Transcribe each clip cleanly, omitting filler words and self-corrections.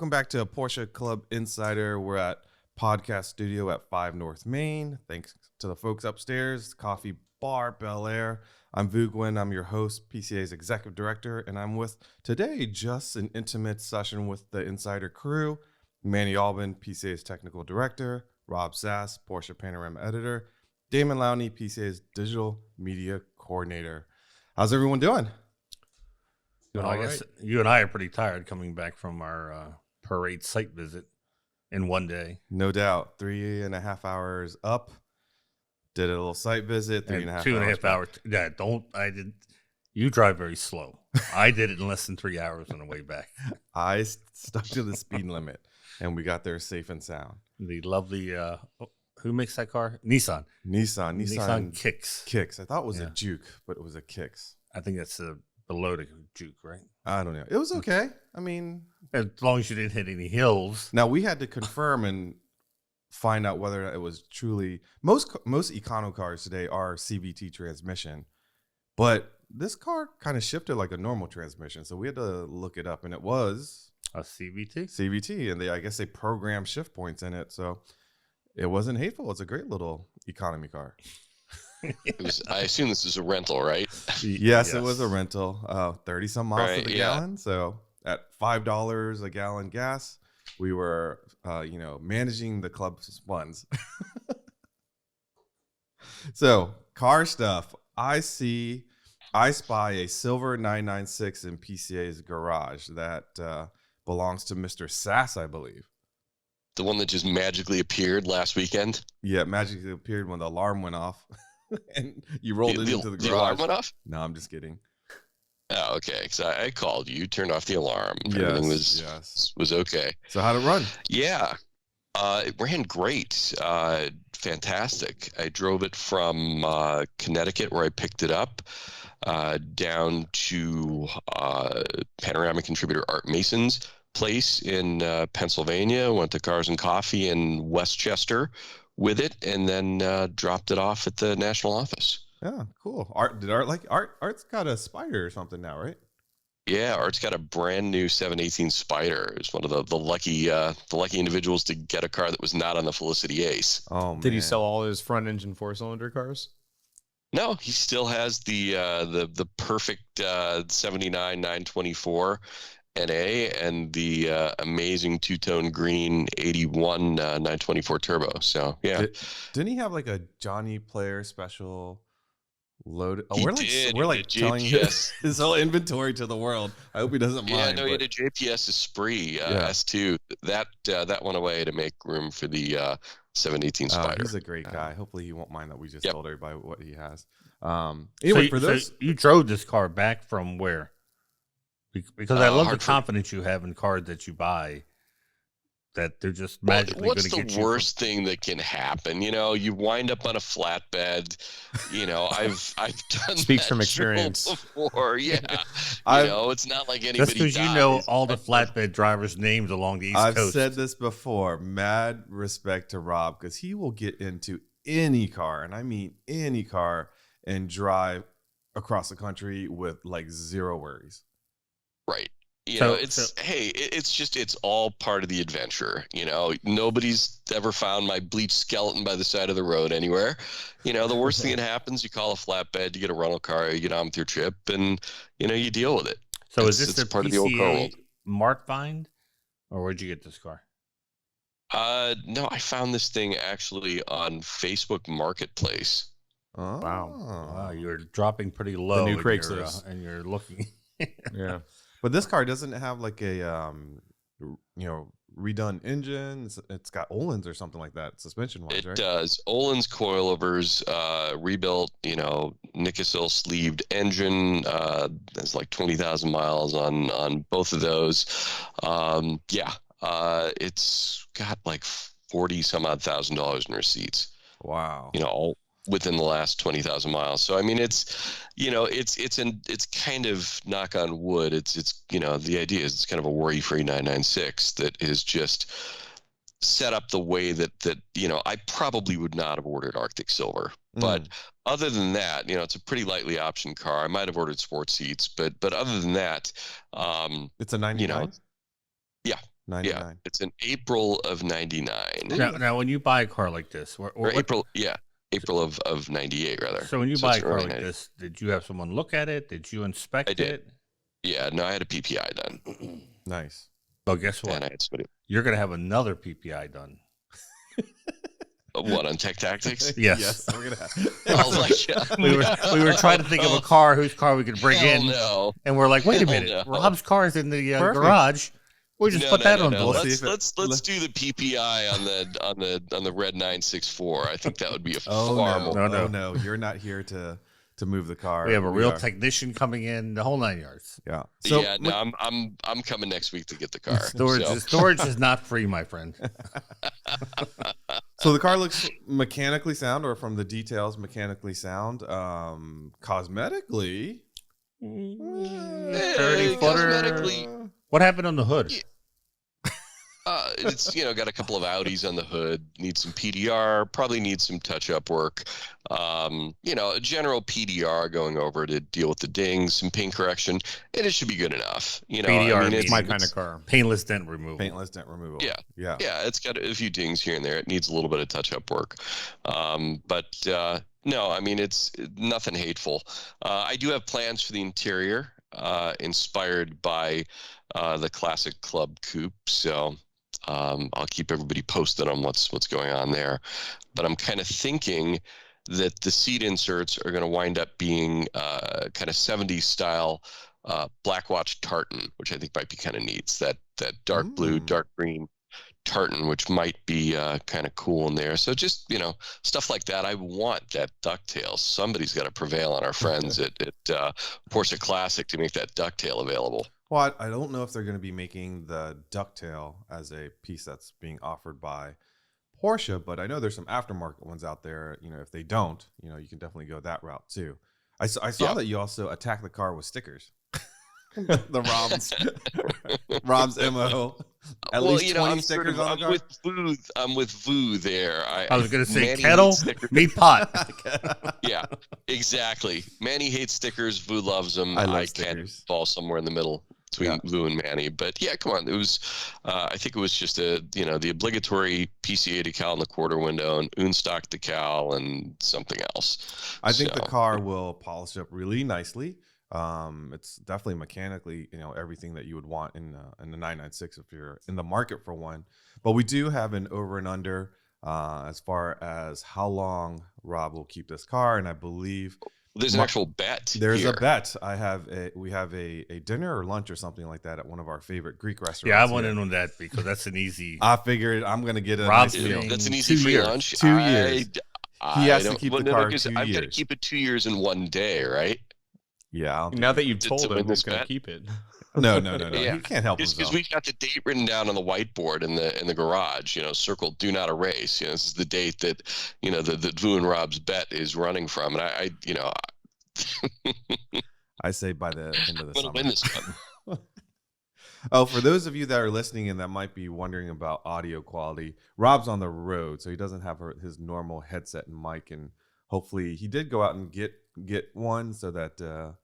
welcome back to Porsche Club Insider. We're at Podcast Studio at 5 North Main. Thanks to the folks upstairs, Coffee Bar Bel Air. I'm Vu Gwyn. I'm your host, PCA's Executive Director, and I'm with today just an intimate session with the Insider crew. Manny Albin, PCA's Technical Director. Rob Sass, Porsche Panorama Editor. Damon Lowney, PCA's Digital Media Coordinator. How's everyone doing? I guess you and I are pretty tired coming back from our parade site visit in one day. No doubt. 3.5 hours up. Did a little site visit. 2.5 hours. Yeah, you drive very slow. I did it in less than 3 hours on the way back. I stuck to the speed limit, and we got there safe and sound. The lovely, who makes that car? Nissan Kicks. Kicks. I thought it was a Juke, but it was a Kicks. I think that's below the Juke, right? I don't know. It was okay. I mean, as long as you didn't hit any hills. Now we had to confirm and find out whether it was truly most econo cars today are CVT transmission, but this car kind of shifted like a normal transmission, so we had to look it up, and it was a CVT, and I guess they programmed shift points in it, so it wasn't hateful. It's a great little economy car. I assume this is a rental, right? Yes, it was a rental. 30 some miles to the gallon. Yeah. So at $5 a gallon gas, we were, managing the club's funds. So car stuff. I spy a silver 996 in PCA's garage that belongs to Mr. Sass, I believe. The one that just magically appeared last weekend? Yeah, magically appeared when the alarm went off. And you rolled it into the garage. The alarm went off? No, I'm just kidding. Oh, okay. Because I called you, turned off the alarm. Everything was okay. So how'd it run? Yeah. It ran great. Fantastic. I drove it from Connecticut, where I picked it up, down to Panorama contributor Art Mason's place in Pennsylvania. Went to Cars and Coffee in Westchester with it, and then dropped it off at the national office. Yeah, cool. Art's got a Spider or something now, right? Yeah, Art's got a brand new 718 Spider. It's one of the lucky individuals to get a car that was not on the Felicity Ace. Oh man. Did he sell all his front engine 4-cylinder cars? No, he still has the perfect 79 924 NA and the amazing two-tone green 81 924 turbo. So yeah, didn't he have like a Johnny Player special loaded? Oh, we're like telling his whole inventory to the world. I hope he doesn't mind. Yeah, no, he had a JPS Esprit S2 that went away to make room for the 718 Spider. He's a great guy. Hopefully he won't mind that we just told everybody what he has. Anyway, so you drove this car back from where? Because I love Hartford. The confidence you have in cars that you buy, that they're just magically going to get you. What's the worst thing that can happen? You wind up on a flatbed. I've done Speaks that from experience before. Yeah, it's not like anybody. That's because you know all the flatbed drivers' names along the East Coast. I've said this before. Mad respect to Rob, because he will get into any car, and I mean any car, and drive across the country with like zero worries. Right. It's all part of the adventure. Nobody's ever found my bleached skeleton by the side of the road anywhere. The worst thing that happens, you call a flatbed, you get a rental car, you get on with your trip, and, you deal with it. So is this part of the old car world? Mark find, or where'd you get this car? No, I found this thing actually on Facebook Marketplace. Oh. Wow. You're dropping pretty low. The new Craigslist. And you're looking. Yeah. But this car doesn't have like a, redone engine. It's got Öhlins or something like that, suspension-wise, right? It does. Öhlins coilovers, rebuilt, Nikasil sleeved engine. There's like 20,000 miles on both of those. It's got like $40,000 in receipts. Wow. All within the last 20,000 miles. So I mean, it's kind of, knock on wood, it's the idea is it's kind of a worry-free 996 that is just set up the way that I probably would not have ordered Arctic Silver. But other than that, it's a pretty lightly optioned car. I might have ordered sports seats, but other than that, it's a 99. Yeah. 99. Yeah, it's in April of 99. Now, when you buy a car like this, or April of 98, rather. So when you buy a car like this, did you have someone look at it? Did you inspect it? Yeah, no, I had a PPI done. Nice. Well, guess what? And I had somebody. You're going to have another PPI done. What, on Tech Tactics? Yes. We're gonna have. Oh my God. We were trying to think of a car whose car we could bring in. No. And we're like, wait a minute. No. Rob's car is in the garage. We just put that on the list. Let's do the PPI on the red 964. I think that would be a far more. No, you're not here to move the car. We have a real technician coming in, the whole 9 yards. Yeah. So I'm coming next week to get the car. Storage is not free, my friend. So the car looks mechanically sound, or from the details, mechanically sound. Cosmetically, 30 footer. What happened on the hood? It's got a couple of Audis on the hood. Needs some PDR. Probably needs some touch-up work. A general PDR going over to deal with the dings, some paint correction, and it should be good enough. PDR it's my kind of car. Paintless dent removal. Yeah. It's got a few dings here and there. It needs a little bit of touch-up work, but no, I mean it's nothing hateful. I do have plans for the interior, inspired by the classic Club Coupe. So. I'll keep everybody posted on what's going on there, but I'm kind of thinking that the seat inserts are going to wind up being kind of 70s style black watch tartan, which I think might be kind of neat. It's that dark blue, dark green tartan, which might be kind of cool in there. So just stuff like that. I want that ducktail. Somebody's got to prevail on our friends at Porsche Classic to make that ducktail available. Well, I don't know if they're going to be making the ducktail as a piece that's being offered by Porsche, but I know there's some aftermarket ones out there. If they don't, you can definitely go that route too. I saw that you also attack the car with stickers. The Rob's MO. At least 20 stickers on the car. I'm with Vu there. I was going to say kettle, meat pot. Yeah, exactly. Manny hates stickers. Vu loves them. I can't fall somewhere in the middle between Vu and Manny. But yeah, come on. It was, I think it was just the obligatory PCA decal in the quarter window, and Unstock decal, and something else. I think the car will polish up really nicely. It's definitely mechanically, everything that you would want in the 996 if you're in the market for one. But we do have an over and under as far as how long Rob will keep this car, and I believe there's an actual bet. There's a bet. We have a dinner or lunch or something like that at one of our favorite Greek restaurants. Yeah, I went in on that because that's an easy. I figured I'm gonna get a Rob's nice meal. That's an easy free lunch. 2 years. He has to keep the car 2 years. I've got to keep it 2 years in one day, right? Yeah. Now that you've told him, he's going to keep it. No. Yeah. He can't help himself. Because we've got the date written down on the whiteboard in the garage. Circled, do not erase. This is the date that the Vu and Rob's bet is running from, and I say by the end of the summer. Win this one. Oh, for those of you that are listening and that might be wondering about audio quality, Rob's on the road, so he doesn't have his normal headset and mic, and hopefully he did go out and get one so that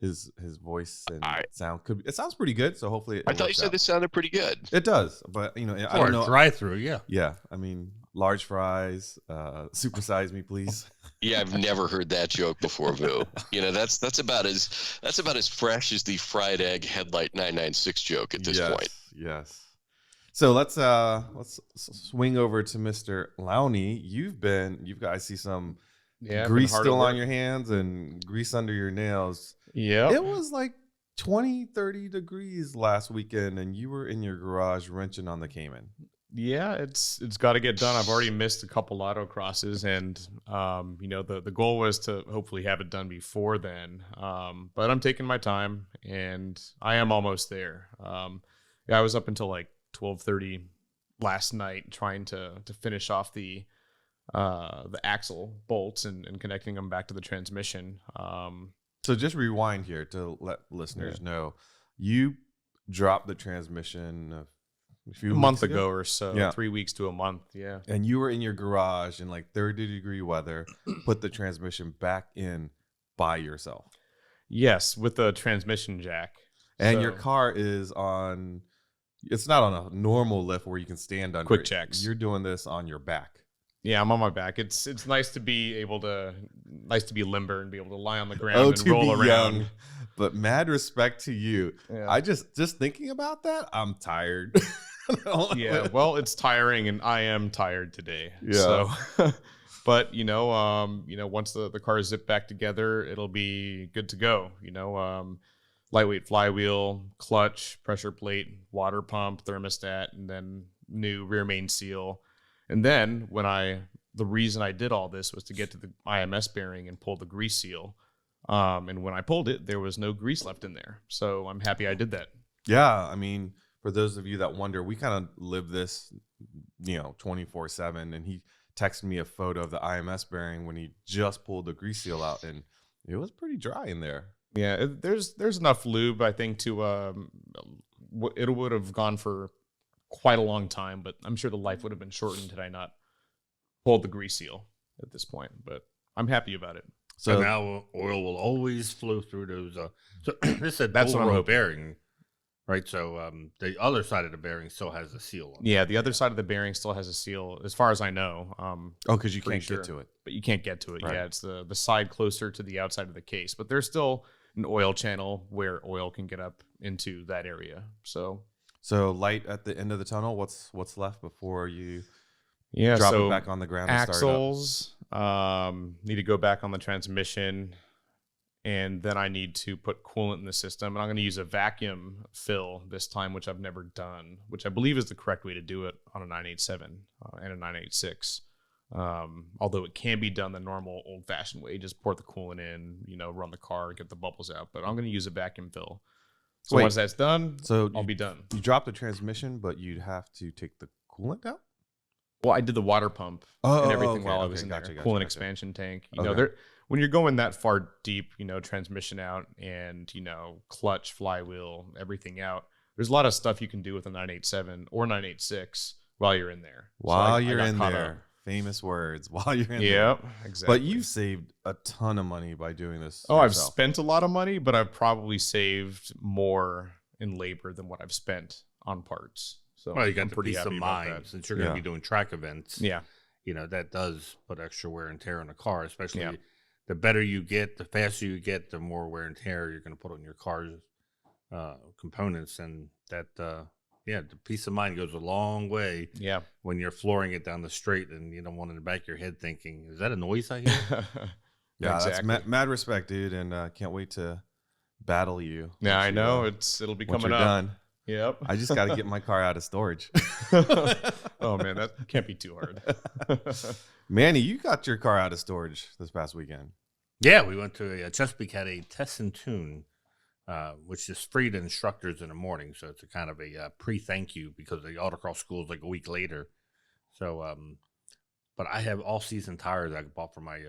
his voice and sound it sounds pretty good. So hopefully I thought you said this sounded pretty good. It does, but I don't know. Drive-through, yeah. Yeah, I mean, large fries, supersize me, please. Yeah, I've never heard that joke before, Vu. That's about as fresh as the fried egg headlight 996 joke at this point. Yes. So let's swing over to Mr. Lowney. You guys see some grease still on your hands and grease under your nails. Yeah. It was like 20, 30 degrees last weekend, and you were in your garage wrenching on the Cayman. Yeah, it's got to get done. I've already missed a couple autocrosses, and the goal was to hopefully have it done before then. But I'm taking my time, and I am almost there. I was up until like 12:30 last night trying to finish off the axle bolts and connecting them back to the transmission. So just rewind here to let listeners know you dropped the transmission a month ago or so. Yeah. 3 weeks to a month. Yeah. And you were in your garage in like 30-degree weather, put the transmission back in by yourself. Yes, with the transmission jack. And your car is it's not on a normal lift where you can stand under Quick it. checks. You're doing this on your back. Yeah, I'm on my back. It's nice to be limber and be able to lie on the ground and roll around. Young, but mad respect to you. Yeah. I just thinking about that, I'm tired. Yeah, well, it's tiring, and I am tired today. Yeah. So, but once the cars zip back together, it'll be good to go. Lightweight flywheel, clutch, pressure plate, water pump, thermostat, and then new rear main seal. And then the reason I did all this was to get to the IMS bearing and pull the grease seal. And when I pulled it, there was no grease left in there. So I'm happy I did that. Yeah, I mean, for those of you that wonder, we kind of live this, 24/7. And he texted me a photo of the IMS bearing when he just pulled the grease seal out, and it was pretty dry in there. Yeah, there's enough lube, I think, to it would have gone for quite a long time, but I'm sure the life would have been shortened had I not pulled the grease seal at this point. But I'm happy about it. So now oil will always flow through those. So this is That's what I'm hoping. Bearing, right? So the other side of the bearing still has a seal on it. Yeah, the other side of the bearing still has a seal, as far as I know. Because you can't get to it. But you can't get to it. Right. Yeah, it's the side closer to the outside of the case. But there's still an oil channel where oil can get up into that area. So light at the end of the tunnel. What's left before you drop it back on the ground? Axles need to go back on the transmission, and then I need to put coolant in the system. And I'm going to use a vacuum fill this time, which I've never done, which I believe is the correct way to do it on a 987 and a 986. Although it can be done the normal old-fashioned way, just pour the coolant in, run the car, get the bubbles out. But I'm going to use a vacuum fill. So once that's done, I'll be done. You drop the transmission, but you'd have to take the coolant out? Well, I did the water pump and everything while I was in there. Coolant expansion tank. When you're going that far deep, transmission out and, clutch, flywheel, everything out, there's a lot of stuff you can do with a 987 or 986 while you're in there. While you're in there. Famous words. While you're in there. Yeah, exactly. But you've saved a ton of money by doing this. Oh, I've spent a lot of money, but I've probably saved more in labor than what I've spent on parts. So you got the peace of mind since you're going to be doing track events. Yeah. That does put extra wear and tear on the car, especially the better you get, the faster you get, the more wear and tear you're going to put on your car's components. And that, the peace of mind goes a long way. Yeah. When you're flooring it down the straight and you don't want in the back of your head thinking, is that a noise I hear? Yeah, exactly. That's mad respect, dude. And can't wait to battle you. Yeah, I know. It'll be coming up. Done. Yep. I just got to get my car out of storage. Oh, man, that can't be too hard. Manny, you got your car out of storage this past weekend. Yeah, we went to Chesapeake had a test and tune, which is free to instructors in the morning. So it's a kind of a pre-thank you because the autocross school is like a week later. So, but I have all-season tires I bought for my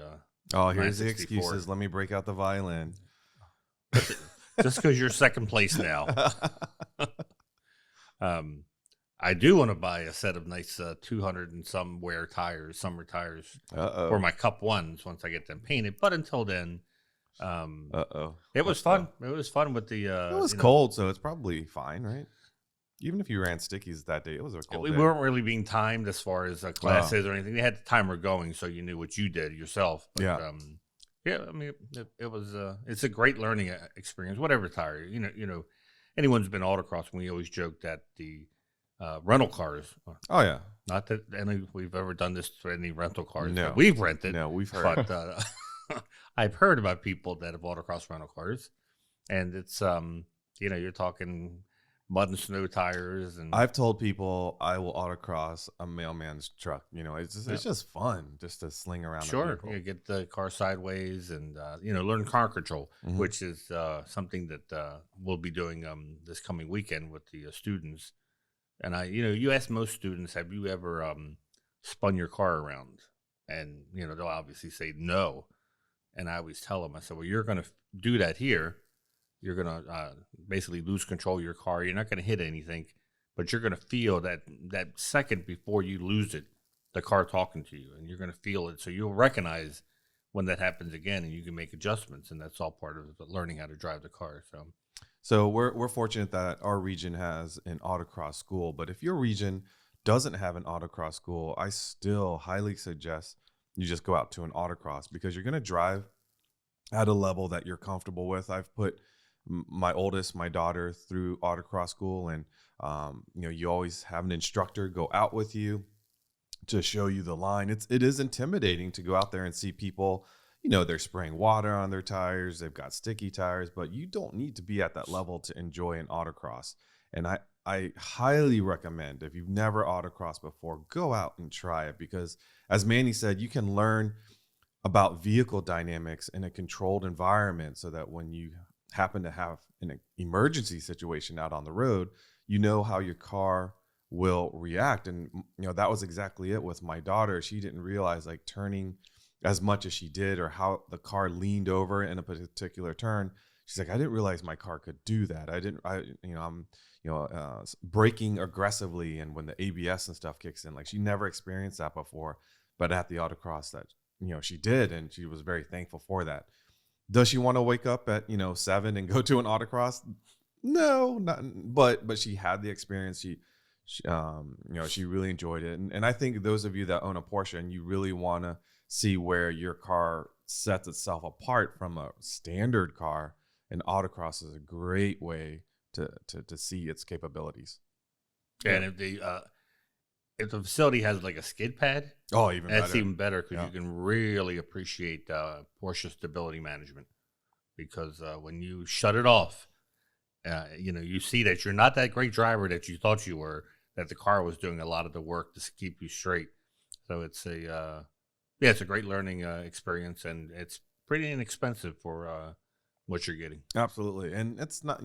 here's the excuses. Let me break out the violin. Just because you're second place now. I do want to buy a set of nice 200 and some wear tires, summer tires for my Cup 1s once I get them painted. But until then, it was fun. It was fun with the. It was cold, so it's probably fine, right? Even if you ran stickies that day, it was a cold day. We weren't really being timed as far as classes or anything. They had the timer going, so you knew what you did yourself. But, I mean, it was. It's a great learning experience. Whatever tire, anyone's been autocross. We always joke that the rental cars. Oh yeah. Not that we've ever done this to any rental cars. No, we've rented. No, we've heard. But I've heard about people that have autocross rental cars, and it's you're talking mud and snow tires. And I've told people I will autocross a mailman's truck. It's just fun just to sling around. Sure, you get the car sideways and learn car control, which is something that we'll be doing this coming weekend with the students. And you ask most students, have you ever spun your car around? And they'll obviously say no. And I always tell them, I said, well, you're going to do that here. You're going to basically lose control of your car. You're not going to hit anything, but you're going to feel that second before you lose it, the car talking to you, and you're going to feel it. So you'll recognize when that happens again, and you can make adjustments, and that's all part of learning how to drive the car. So we're fortunate that our region has an autocross school, but if your region doesn't have an autocross school, I still highly suggest you just go out to an autocross because you're going to drive at a level that you're comfortable with. I've put my oldest, my daughter, through autocross school, and you always have an instructor go out with you to show you the line. It is intimidating to go out there and see people. They're spraying water on their tires. They've got sticky tires, but you don't need to be at that level to enjoy an autocross. And I highly recommend, if you've never autocrossed before, go out and try it, because as Manny said, you can learn about vehicle dynamics in a controlled environment so that when you happen to have an emergency situation out on the road, you know how your car will react. And that was exactly it with my daughter. She didn't realize, like, turning as much as she did, or how the car leaned over in a particular turn. She's like, I didn't realize my car could do that. I'm braking aggressively, and when the ABS and stuff kicks in, like, she never experienced that before, but at the autocross that she did, and she was very thankful for that. Does she want to wake up at 7 and go to an autocross? No, not, but she had the experience. She really enjoyed it, and I think those of you that own a Porsche and you really want to see where your car sets itself apart from a standard car, an autocross is a great way to see its capabilities. Yeah, and if the facility has like a skid pad, even that's better. even better, because you can really appreciate Porsche stability management. Because when you shut it off, you see that you're not that great driver that you thought you were, that the car was doing a lot of the work to keep you straight. So it's it's a great learning experience, and it's pretty inexpensive for what you're getting. Absolutely. And it's not,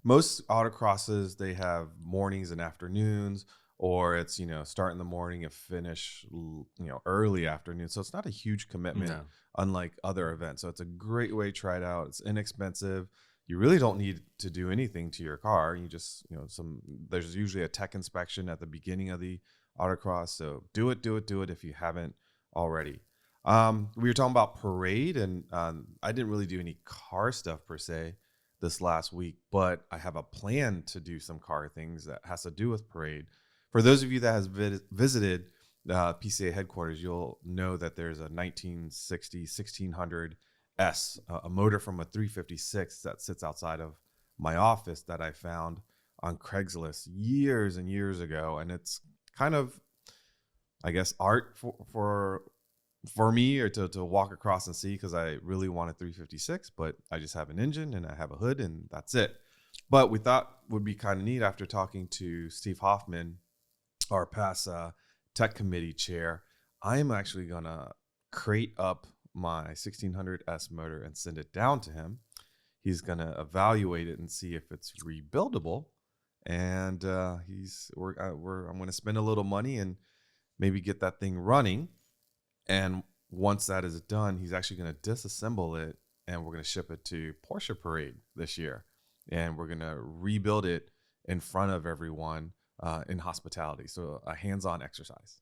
most autocrosses, they have mornings and afternoons, or it's, start in the morning and finish, early afternoon. So it's not a huge commitment, unlike other events. So it's a great way to try it out. It's inexpensive. You really don't need to do anything to your car. You just, there's usually a tech inspection at the beginning of the autocross. So do it if you haven't already. We were talking about parade, and I didn't really do any car stuff per se this last week, but I have a plan to do some car things that has to do with parade. For those of you that has visited PCA headquarters, you'll know that there's a 1960 1600 S, a motor from a 356 that sits outside of my office that I found on Craigslist years and years ago, and it's kind of, I guess, art for me, or to walk across and see, because I really want a 356, but I just have an engine and I have a hood, and that's it. But we thought would be kind of neat, after talking to Steve Hoffman, our past tech committee chair, I am actually going to crate up my 1600 S motor and send it down to him. He's going to evaluate it and see if it's rebuildable. And I'm going to spend a little money and maybe get that thing running. And once that is done, he's actually going to disassemble it, and we're going to ship it to Porsche Parade this year. And we're going to rebuild it in front of everyone in hospitality. So a hands-on exercise.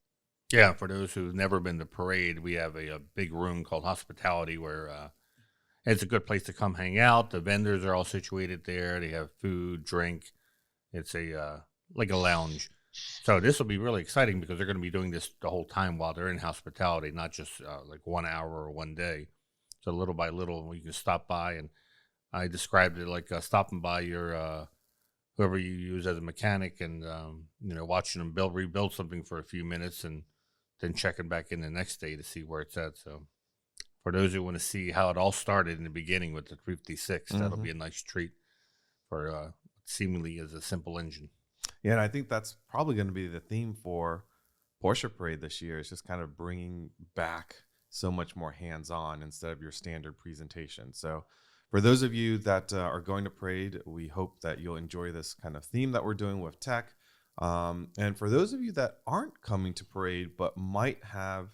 Yeah, for those who've never been to Parade, we have a big room called Hospitality, where it's a good place to come hang out. The vendors are all situated there. They have food, drink. It's like a lounge. So this will be really exciting, because they're going to be doing this the whole time while they're in hospitality, not just like 1 hour or one day. So little by little, you can stop by, and I described it like stopping by your whoever you use as a mechanic, and watching them rebuild something for a few minutes, and then checking back in the next day to see where it's at. So for those who want to see how it all started in the beginning with the 356, that'll be a nice treat for seemingly as a simple engine. Yeah, and I think that's probably going to be the theme for Porsche Parade this year. Is just kind of bringing back so much more hands-on instead of your standard presentation. So for those of you that are going to Parade, we hope that you'll enjoy this kind of theme that we're doing with tech. And for those of you that aren't coming to Parade but might have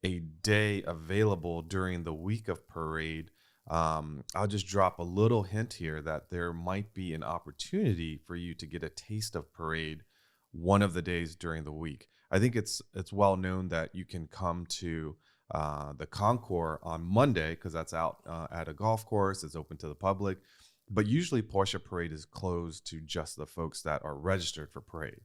a day available during the week of Parade, I'll just drop a little hint here that there might be an opportunity for you to get a taste of Parade one of the days during the week. I think it's well known that you can come to the Concours on Monday, because that's out at a golf course. It's open to the public. But usually Porsche Parade is closed to just the folks that are registered for Parade.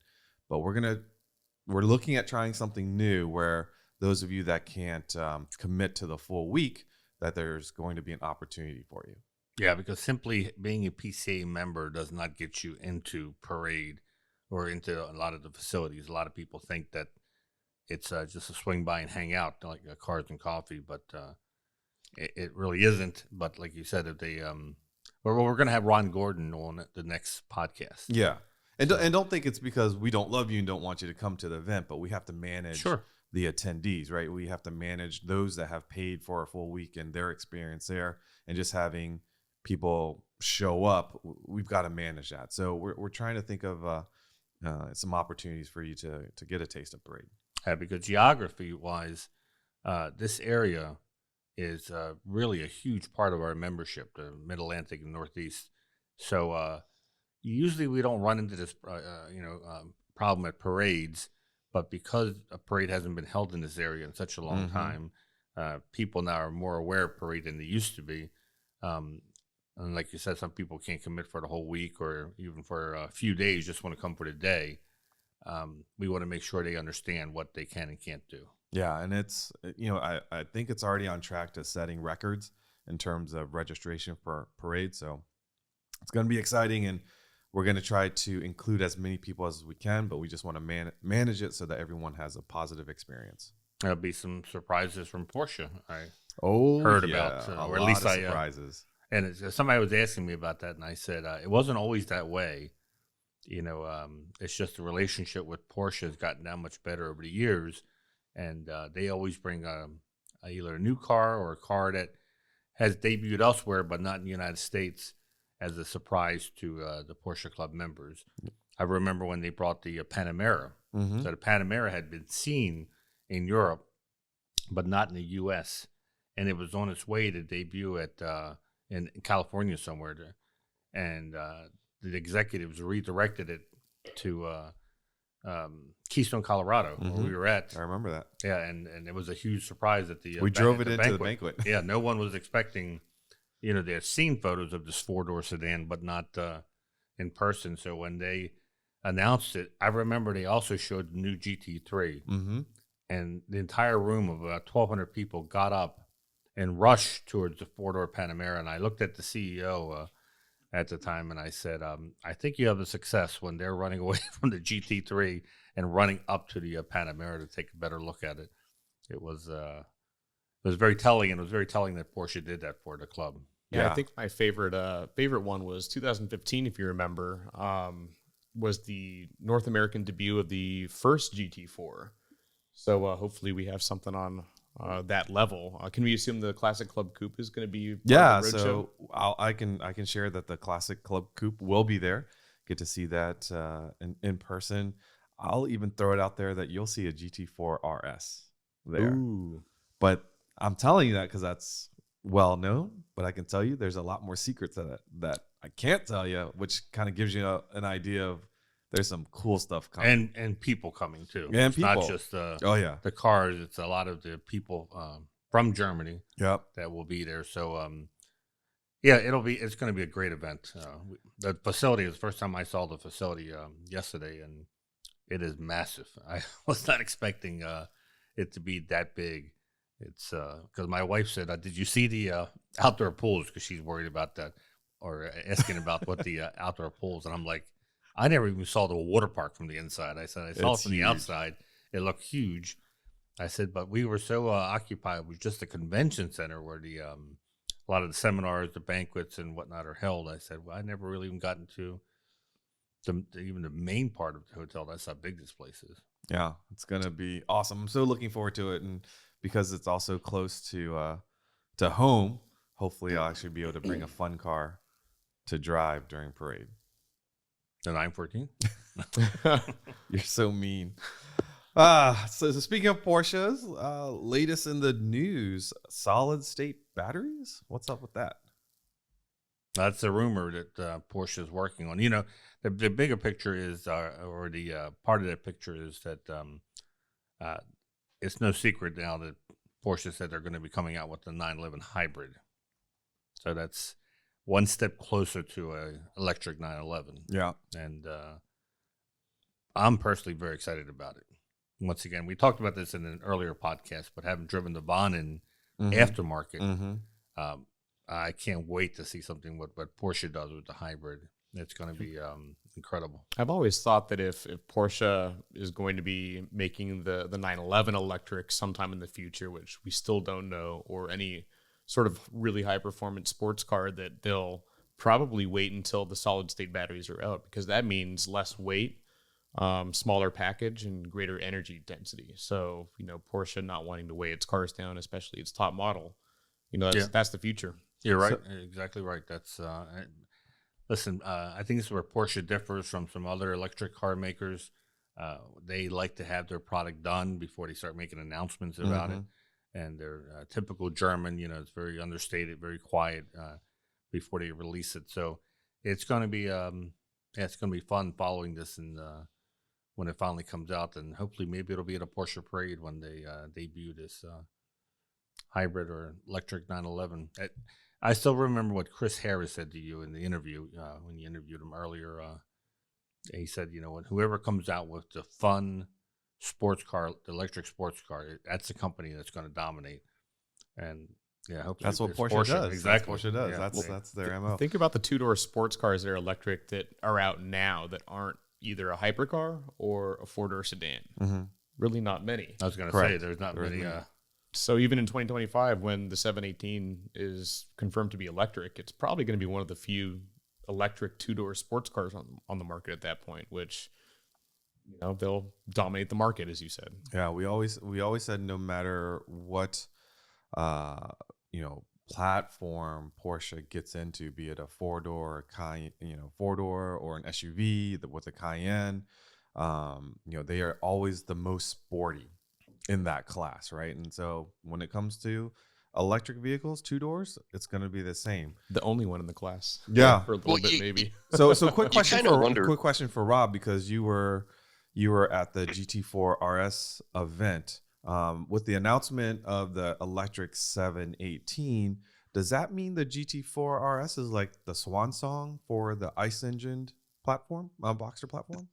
But we're looking at trying something new where those of you that can't commit to the full week, that there's going to be an opportunity for you. Yeah, because simply being a PCA member does not get you into Parade or into a lot of the facilities. A lot of people think that it's just a swing by and hang out, like cars and coffee, but it really isn't. But like you said, if they we're going to have Ron Gordon on the next podcast. Yeah. And don't think it's because we don't love you and don't want you to come to the event, but we have to manage the attendees, right? We have to manage those that have paid for a full week and their experience there, and just having people show up, we've got to manage that. So we're trying to think of some opportunities for you to get a taste of Parade. Yeah, because geography-wise, this area is really a huge part of our membership, the Mid-Atlantic and Northeast. So usually we don't run into this, problem at parades, but because a parade hasn't been held in this area in such a long time, people now are more aware of Parade than they used to be. And like you said, some people can't commit for the whole week or even for a few days, just want to come for the day. We want to make sure they understand what they can and can't do. Yeah, and it's, I think it's already on track to setting records in terms of registration for Parade. So it's going to be exciting, and we're going to try to include as many people as we can, but we just want to manage it so that everyone has a positive experience. There'll be some surprises from Porsche. I heard about, or at least surprises. And somebody was asking me about that, and I said it wasn't always that way. It's just the relationship with Porsche has gotten that much better over the years, and they always bring either a new car or a car that has debuted elsewhere but not in the United States as a surprise to the Porsche Club members. I remember when they brought the Panamera. So the Panamera had been seen in Europe, but not in the U.S., and it was on its way to debut at in California somewhere there. And the executives redirected it to Keystone, Colorado, where we were at. I remember that. Yeah, and it was a huge surprise at the we drove it into the banquet. Yeah, no one was expecting. They had seen photos of this four-door sedan, but not in person. So when they announced it, I remember they also showed the new GT3, and the entire room of about 1,200 people got up and rushed towards the four-door Panamera. And I looked at the CEO at the time, and I said, I think you have a success when they're running away from the GT3 and running up to the Panamera to take a better look at it. It was very telling, and it was very telling that Porsche did that for the club. Yeah, I think my favorite one was 2015, if you remember, was the North American debut of the first GT4. So hopefully we have something on that level. Can we assume the Classic Club Coupe is going to be part of the roadshow? I can share that the Classic Club Coupe will be there. Get to see that in person. I'll even throw it out there that you'll see a GT4 RS there. Ooh. But I'm telling you that because that's well known, but I can tell you there's a lot more secrets that I can't tell you, which kind of gives you an idea of there's some cool stuff coming. And people coming too. And it's people. Not just the cars. It's a lot of the people from Germany that will be there. So it's going to be a great event. The facility is the first time I saw the facility yesterday, and it is massive. I was not expecting it to be that big. It's because my wife said, "Did you see the outdoor pools?" Because she's worried about that, or asking about what the outdoor pools. And I'm like, I never even saw the water park from the inside. I said I saw it from the outside. It looked huge. I said, but we were so occupied with just the convention center where the a lot of the seminars, the banquets, and whatnot are held. I said, well, I never really even got into even the main part of the hotel. That's how big this place is. Yeah, it's gonna be awesome. I'm so looking forward to it, and because it's also close to home, hopefully I'll actually be able to bring a fun car to drive during parade. The 914? You're so mean. So speaking of Porsches, latest in the news, solid state batteries. What's up with that? That's a rumor that Porsche is working on. The bigger picture is, or the part of that picture is that it's no secret now that Porsche said they're going to be coming out with the 911 Hybrid. So that's one step closer to a electric 911. Yeah. And I'm personally very excited about it. Once again, we talked about this in an earlier podcast, but having driven the Vonnen aftermarket, I can't wait to see something what Porsche does with the hybrid. It's going to be incredible. I've always thought that if Porsche is going to be making the 911 electric sometime in the future, which we still don't know, or any sort of really high performance sports car, that they'll probably wait until the solid state batteries are out, because that means less weight, smaller package, and greater energy density. So, Porsche not wanting to weigh its cars down, especially its top model, that's the future. You're right. Exactly right. That's listen, I think this is where Porsche differs from some other electric car makers. They like to have their product done before they start making announcements about it. And they're typical German, it's very understated, very quiet before they release it. So it's going to be, it's going to be fun following this and when it finally comes out. And hopefully maybe it'll be at a Porsche parade when they debut this hybrid or electric 911. I still remember what Chris Harris said to you in the interview when you interviewed him earlier. He said, when whoever comes out with the fun sports car, the electric sports car, that's the company that's going to dominate. And hopefully that's what Porsche does. Exactly, Porsche does. That's their MO. Think about the two-door sports cars that are electric that are out now that aren't either a hypercar or a four-door sedan. Really, not many. I was going to say there's not many. So even in 2025, when the 718 is confirmed to be electric, it's probably going to be one of the few electric two-door sports cars on the market at that point, which they'll dominate the market, as you said. Yeah, we always said no matter what platform Porsche gets into, be it a four-door or an SUV with a Cayenne, they are always the most sporty in that class, right? And so when it comes to electric vehicles, two doors, it's going to be the same. The only one in the class. Yeah, for a little bit maybe. So quick question for Rob, because you were at the GT4 RS event with the announcement of the electric 718. Does that mean the GT4 RS is like the swan song for the ICE-engined platform, Boxster platform?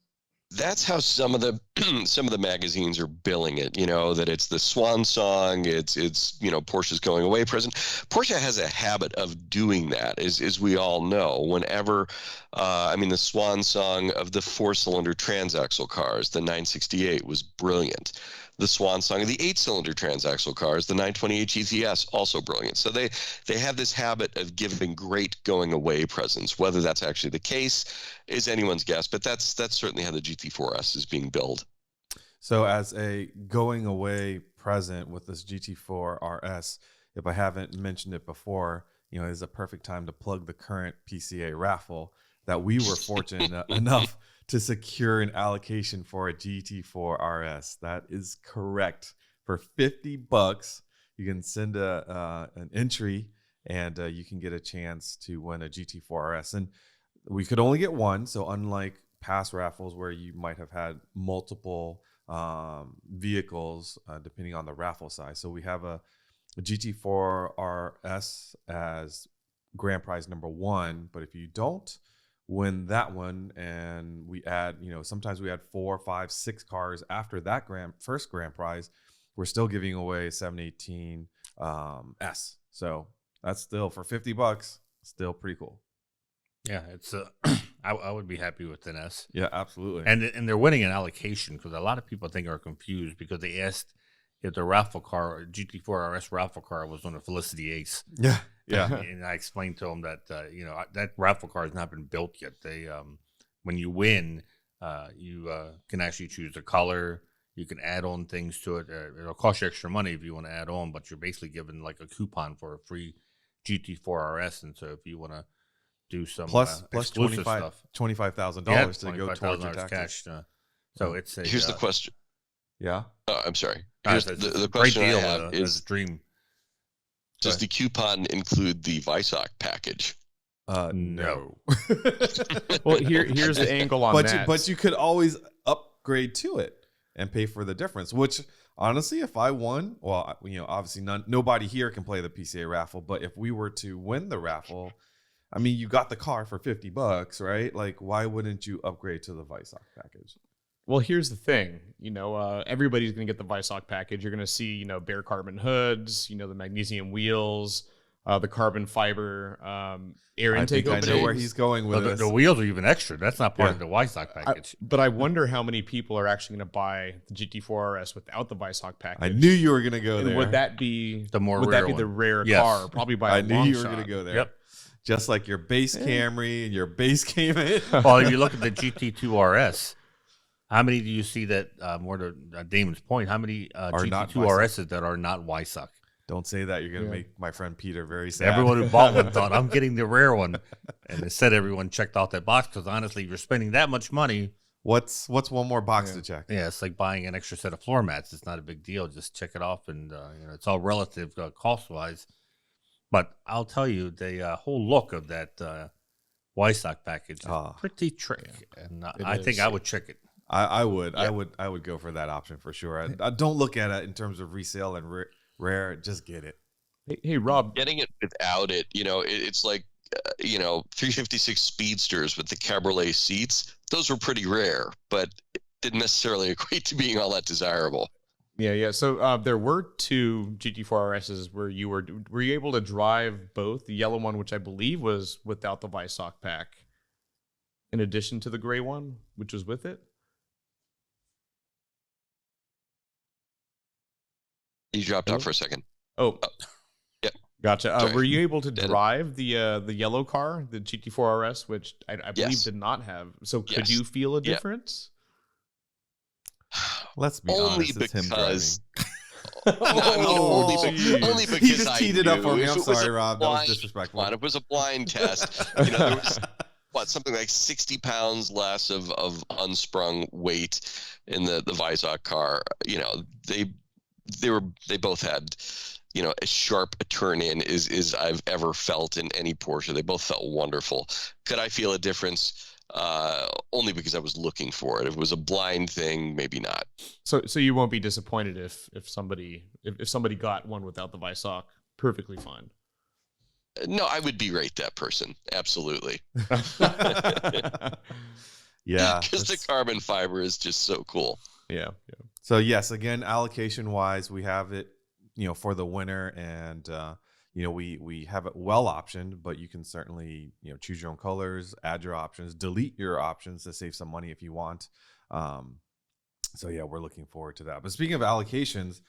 That's how some of the magazines are billing it, that it's the swan song, it's Porsche's going away present. Porsche has a habit of doing that, as we all know. Whenever the swan song of the four-cylinder transaxle cars, the 968 was brilliant. The swan song of the eight-cylinder transaxle cars, the 928 GTS, also brilliant. So they have this habit of giving great going-away presents. Whether that's actually the case is anyone's guess, but that's certainly how the GT4S is being billed. So as a going-away present with this GT4 RS, if I haven't mentioned it before, it's a perfect time to plug the current PCA raffle that we were fortunate enough to secure an allocation for a GT4 RS. That is correct. For $50, you can send an entry, and you can get a chance to win a GT4 RS. And we could only get one, so unlike past raffles where you might have had multiple vehicles depending on the raffle size. So we have a GT4 RS as grand prize number one, but if you don't win that one, and we add, sometimes we add 4, 5, 6 cars after that first grand prize, we're still giving away 718 S. So that's still for $50, still pretty cool. Yeah, it's I would be happy with an S. Yeah, absolutely. And they're winning an allocation, because a lot of people I think are confused because they asked if the raffle car, GT4 RS raffle car, was on a Felicity Ace. Yeah. And I explained to them that that raffle car has not been built yet. They when you win, you can actually choose the color. You can add on things to it. It'll cost you extra money if you want to add on, but you're basically given like a coupon for a free GT4 RS. And so if you want to do some plus exclusive stuff, $25,000 to go towards your taxes. Cash. So it's here's the question. Yeah. I'm sorry. Here's the question I have is dream. Does the coupon include the Weissach package? No. Well, here's the angle on that. But you could always upgrade to it and pay for the difference, which honestly, if I won, obviously nobody here can play the PCA raffle, but if we were to win the raffle, I mean, you got the car for $50, right? Like, why wouldn't you upgrade to the Weissach package? Well, here's the thing. Everybody's going to get the Weissach package. You're going to see, bare carbon hoods, the magnesium wheels, the carbon fiber air intake I openings. know where he's going with this. The wheels are even extra. That's not part of the Weissach package. But I wonder how many people are actually going to buy the GT4 RS without the Weissach package. I knew you were going to go And there. would that be the more would rare that be one? the rare Yes. car? Probably by a I knew long you were shot. going to go there. Yep. Just like your base Camry and your base Cayman. Well, if you look at the GT2 RS, how many do you see that, more to Damon's point, how many Are not GT2 Weissach. RSs that are not Weissach? Don't say that. You're going to make my friend Peter very sad. Everyone who bought one thought, I'm getting the rare one. And instead, everyone checked off that box because, honestly, if you're spending that much money. What's one more box to check? Yeah, it's like buying an extra set of floor mats. It's not a big deal. Just check it off, and it's all relative cost-wise. But I'll tell you, the whole look of that Weissach package is pretty trick, and I think I would check it. I would. Yeah. I would go for that option for sure. I don't look at it in terms of resale and rare. Just get it. Hey, Rob. Getting it without it, it's like, 356 Speedsters with the cabriolet seats. Those were pretty rare, but it didn't necessarily equate to being all that desirable. Yeah. So there were two GT4 RSs where you were you able to drive both? The yellow one, which I believe was without the Weissach pack, in addition to the gray one, which was with it. You dropped out for a second. Oh. Yep. Gotcha. Were you able to drive the yellow car, the GT4 RS, which I believe Yes. did not have? So could Yes. you feel a difference? Let's be Only honest. It's him because. Oh, only because he just I teed it up knew. for me. If I'm it was sorry, a Rob. That was blind- disrespectful. It was a blind test. There was something like 60 pounds less of unsprung weight in the Weissach car. They both had, as sharp a turn in as I've ever felt in any Porsche. They both felt wonderful. Could I feel a difference? Only because I was looking for it. If it was a blind thing, maybe not. So you won't be disappointed if somebody got one without the Weissach. Perfectly fine. No, I would berate that person. Absolutely. Yeah. Because the carbon fiber is just so cool. Yeah. So yes, again, allocation wise, we have it, for the winter, and we have it well optioned, but you can certainly choose your own colors, add your options, delete your options to save some money if you want. So yeah, we're looking forward to that. But speaking of allocations,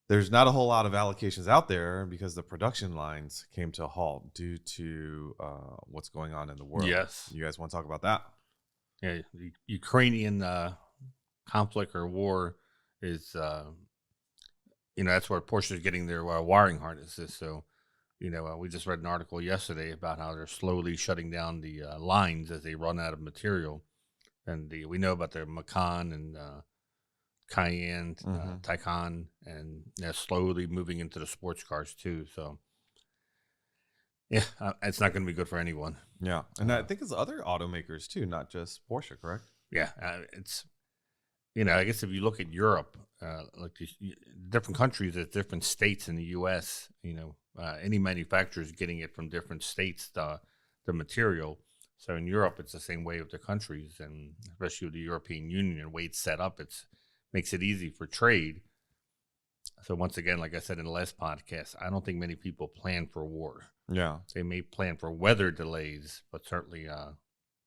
there's not a whole lot of allocations out there because the production lines came to a halt due to what's going on in the world. Yes. You guys want to talk about that? Yeah, the Ukrainian conflict or war is, that's where Porsche is getting their wiring harnesses. So, we just read an article yesterday about how they're slowly shutting down the lines as they run out of material. And we know about the Macan and Cayenne, Taycan, and they're slowly moving into the sports cars too. So, yeah, it's not going to be good for anyone. Yeah, and I think it's other automakers too, not just Porsche, correct? Yeah, it's, I guess if you look at Europe, like different countries, there's different states in the U.S., any manufacturer is getting it from different states, the material. So in Europe, it's the same way with the countries, and especially with the European Union and the way it's set up, makes it easy for trade. So once again, like I said in the last podcast, I don't think many people plan for war. Yeah. They may plan for weather delays, but certainly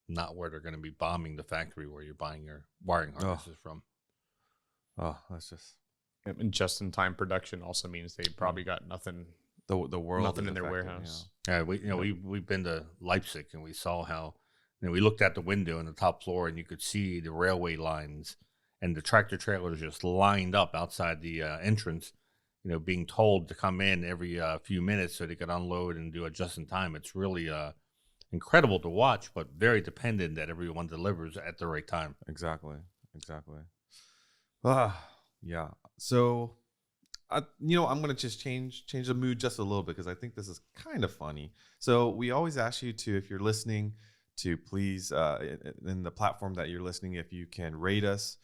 not where they're going to be bombing the factory where you're buying your wiring harnesses from. Oh, that's just... And just-in-time production also means they probably got nothing. The world nothing is in their affected, warehouse. Yeah, we've been to Leipzig and we saw how we looked out the window in the top floor and you could see the railway lines and the tractor trailers just lined up outside the entrance, being told to come in every few minutes so they could unload and do it just in time. It's really incredible to watch, but very dependent that everyone delivers at the right time. Exactly. Yeah. So, I'm going to just change the mood just a little bit because I think this is kind of funny. So we always ask you to, if you're listening, to please, in the platform that you're listening, if you can rate us,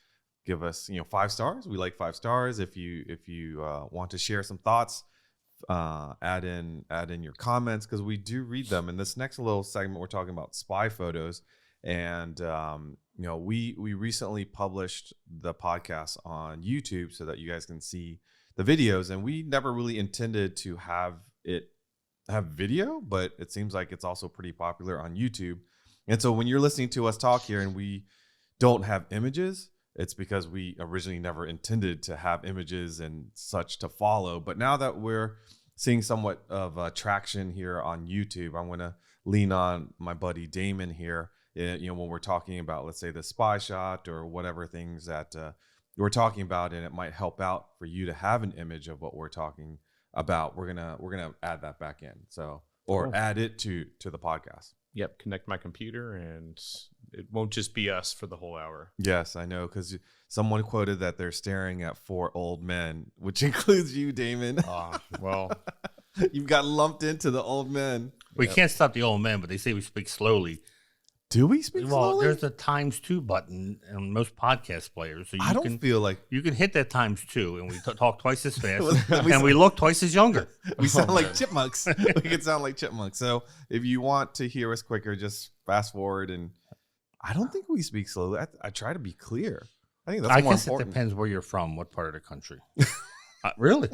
give us, 5 stars. We like 5 stars. If you want to share some thoughts, add in your comments, because we do read them. In this next little segment, we're talking about spy photos, and we recently published the podcast on YouTube so that you guys can see the videos, and we never really intended to have video, but it seems like it's also pretty popular on YouTube. And so when you're listening to us talk here and we don't have images, it's because we originally never intended to have images and such to follow. But now that we're seeing somewhat of traction here on YouTube, I'm going to lean on my buddy Damon here. When we're talking about, let's say, the spy shot or whatever things that we're talking about, and it might help out for you to have an image of what we're talking about. We're gonna add that back in, or add it to the podcast. Yep, connect my computer, and it won't just be us for the whole hour. Yes, I know, because someone quoted that they're staring at 4 old men, which includes you, Damon. Well, you've got lumped into the old men. We can't stop the old men, but they say we speak slowly. Do we speak slowly? There's a ×2 button on most podcast players. So I don't feel like you can hit that ×2, and we talk twice as fast, and we look twice as younger. We sound like chipmunks. We can sound like chipmunks. So if you want to hear us quicker, just fast forward. And I don't think we speak slowly. I try to be clear. I think that's more important. It depends where you're from, what part of the country. Really?